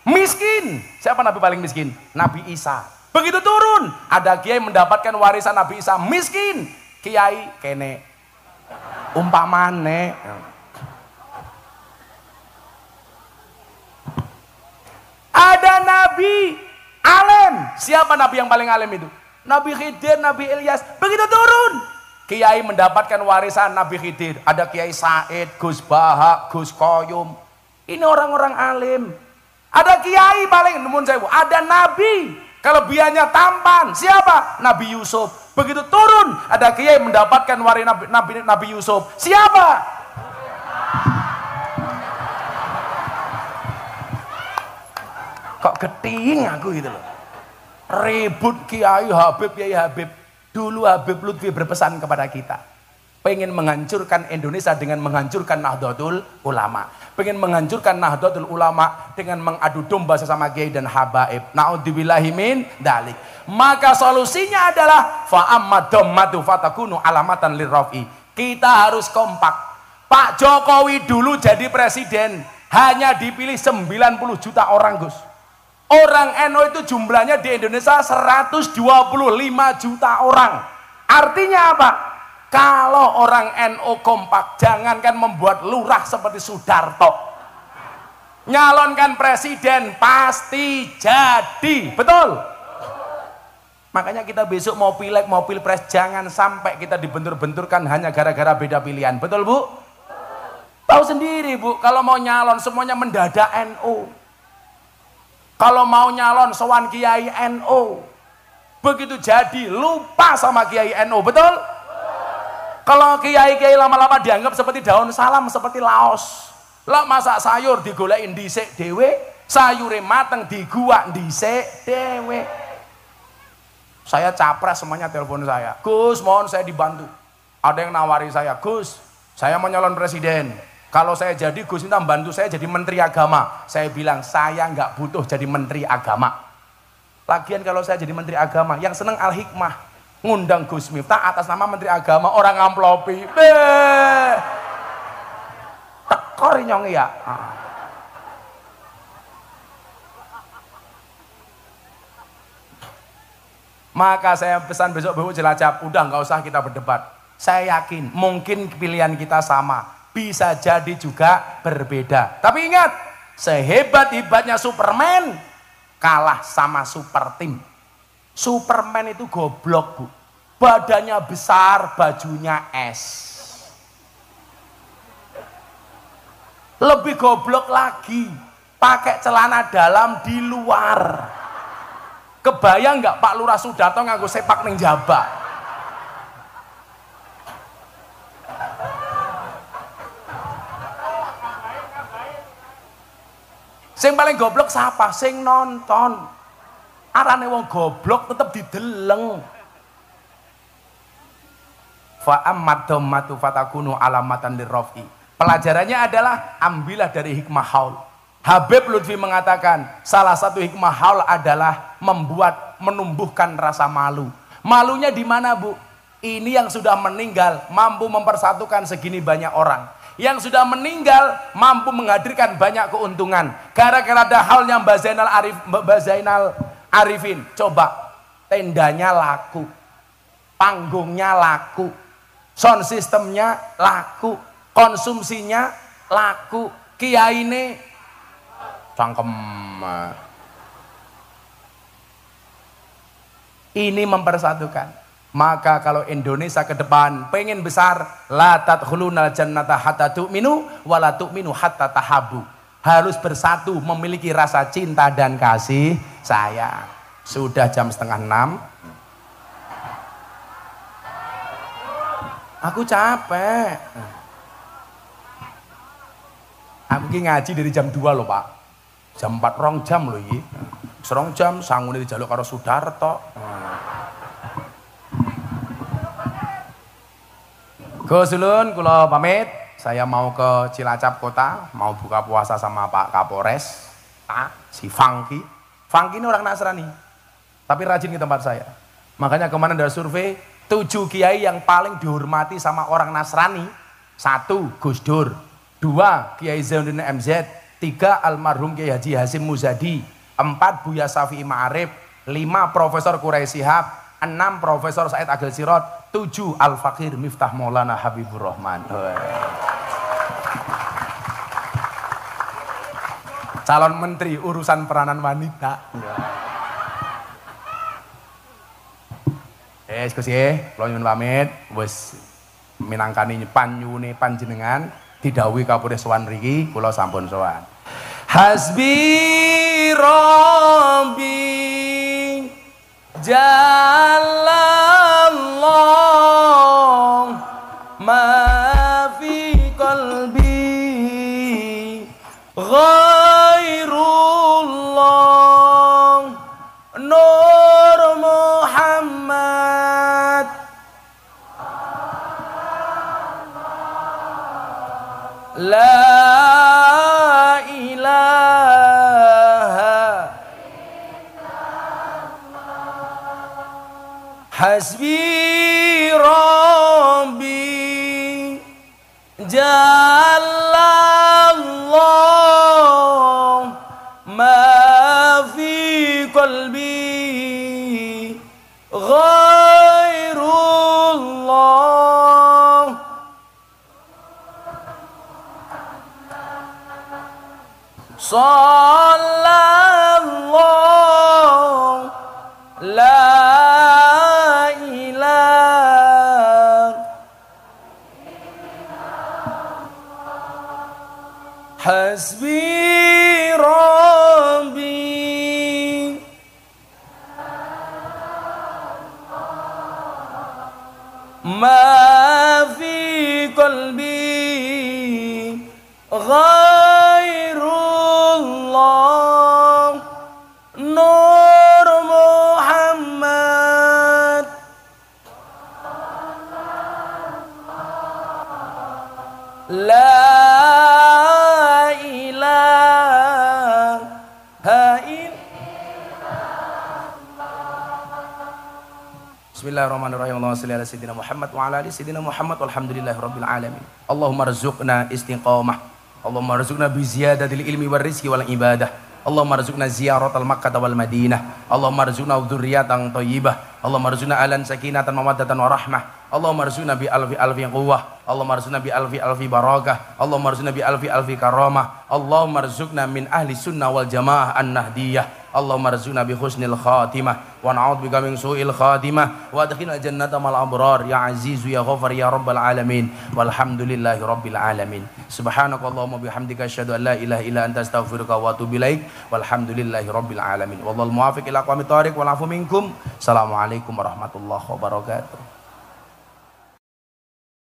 miskin. Siapa nabi paling miskin? Nabi Isa. Begitu turun, ada kiai mendapatkan warisan Nabi Isa, miskin. Kiai kene umpamane. Ada nabi alim. Siapa nabi yang paling alim itu? Nabi Khidir, Nabi Ilyas. Begitu turun, kiai mendapatkan warisan Nabi Khidir. Ada Kiai Said, Gus Baha, Gus Koyum. Ini orang-orang alim. Ada kiai paling nemun saya, ada nabi kelebihannya tampan. Siapa? Nabi Yusuf. Begitu turun, ada kiai mendapatkan warisan Nabi Yusuf. Siapa? Kok geting aku gitu loh. Ribut kiai Habib. Dulu Habib Lutfi berpesan kepada kita. pengen menghancurkan Indonesia dengan menghancurkan Nahdlatul Ulama, pengen menghancurkan Nahdlatul Ulama dengan mengadu domba sesama kiai dan habaib. Naudzubillahi min dalik. Maka solusinya adalah fa'amma dhammatu fatakunu alamatan lirrafi. Kita harus kompak. Pak Jokowi dulu jadi presiden hanya dipilih 90 juta orang, Gus. Orang NU itu jumlahnya di Indonesia 125 juta orang. Artinya apa? Kalau orang NU kompak, jangankan membuat lurah seperti Sudarto, nyalonkan presiden pasti jadi. Betul? Makanya kita besok mau pileg, mau pilpres, jangan sampai kita dibentur-benturkan hanya gara-gara beda pilihan. Betul, Bu? Tahu sendiri, Bu, kalau mau nyalon semuanya mendadak NU. Kalau mau nyalon sowan kiai NU. Begitu jadi lupa sama kiai NU. Betul? Kalau kiai-kiai lama-lama dianggap seperti daun salam, seperti laos. Lah masak sayur digolekin dhisik dhewe, sayure mateng diguak dhisik dhewe. Saya capres semuanya telepon saya. Gus, mohon saya dibantu. Ada yang nawari saya, Gus, saya mau nyalon presiden. Kalau saya jadi, Gus minta bantu saya jadi menteri agama. Saya bilang, saya nggak butuh jadi menteri agama. Lagian kalau saya jadi menteri agama, yang seneng Al-Hikmah. Ngundang Gus Miftah atas nama menteri agama, orang amplopi. Tekor nyong ya. Maka saya pesan besok Bu Cilacap, udah nggak usah kita berdebat. Saya yakin mungkin pilihan kita sama, bisa jadi juga berbeda. Tapi ingat, sehebat-hebatnya Superman kalah sama super team. Superman itu goblok, Bu. Badannya besar, bajunya es. Lebih goblok lagi, pakai celana dalam di luar. Kebayang nggak Pak Lurah Sudarto nganggo sepak ning jabak? Sing paling goblok siapa? Sing nonton. Arane wong goblok tetep dideleng. Fa ammat dhammatu fatakunu alamatan lirrafi. Pelajarannya adalah ambillah dari hikmah haul. Habib Lutfi mengatakan salah satu hikmah haul adalah menumbuhkan rasa malu. Malunya di mana, Bu? Ini yang sudah meninggal mampu mempersatukan segini banyak orang. Yang sudah meninggal mampu menghadirkan banyak keuntungan. Gara-gara ada halnya Mbak Zainal Arifin, coba tendanya laku, panggungnya laku, sound systemnya laku, konsumsinya laku, kiai ini cangkem. Ini mempersatukan. Maka kalau Indonesia ke depan pengen besar, la tadkhulunal jannata hatta tu'minu wa la tu'minu hatta tahabu. Harus bersatu, memiliki rasa cinta dan kasih sayang. Sudah jam 5:30. Aku capek. Aku ini ngaji dari jam 2 loh, Pak. Jam 4 rong jam loh ini. Serong jam sangune dijaluk karo Sudarto. Gus Ulun, kula pamit. Saya mau ke Cilacap kota, mau buka puasa sama Pak Kapolres, si Funky. Funky ini orang Nasrani, tapi rajin ke tempat saya. Makanya kemarin ada survei, 7 kiai yang paling dihormati sama orang Nasrani. 1, Gus Dur. 2, Kiai Zainuddin MZ. 3, almarhum Kiai Haji Hasyim Muzadi. 4, Buya Syafi'i Ma'arif. 5, Profesor Quraisy Shihab. 6, Profesor Said Agil Sirot. 7, Al-Fakir Miftah Maulana Habibur Rahman. Calon menteri urusan peranan wanita. Gus kula nyuwun pamit, wis minangkani panyuwune panjenengan didhawuhi kapurih sowan mriki, kula sampun sowan. Hasbi Rabbi Jalallah ma fi qalbi ghairullah Nur Muhammad Hasbi Rabbi Jallallah ma fi qalbi ghairullah Sallallahu la Hasbi Rabbi ma fi qalbi ghairullah Nur Muhammad La Bismillahirrahmanirrahim. Allahumma shalli ala sayyidina Muhammad wa ala ali sayyidina Muhammad walhamdulillahirabbil alamin. Allahumma rzuqna istiqamah. Allahumma rzuqna bi ziyadatil ilmi war rizqi wal ibadah. Allahumma rzuqna ziyaratal Makkah wal Madinah. Allahumma rzuqna dzurriyyatan thayyibah. Allahumma rzuqna alan sakinatan mawaddatan wa rahmah. Allahumma rzuqna bi alfi quwwah. Allahumma rzuqna bi alfi barakah. Allahumma rzuqna bi alfi karamah. Allahumma rzuqna min ahli sunnah wal jamaah an-nahdiyah. Allahumma rzuqna bi husnil khatimah wa na'udzubika min su'il khatimah wa adkhilna jannata mal abrar ya azizu ya ghafar ya rabbal alamin walhamdulillahi rabbil alamin. Subhanakallahumma bihamdika asyhadu an la ilaha illa anta astaghfiruka wa atubu ilaik walhamdulillahi rabbil alamin. Wallahul muwaffiq ila aqwamit thoriq wal afu minkum. Assalamualaikum warahmatullahi wabarakatuh.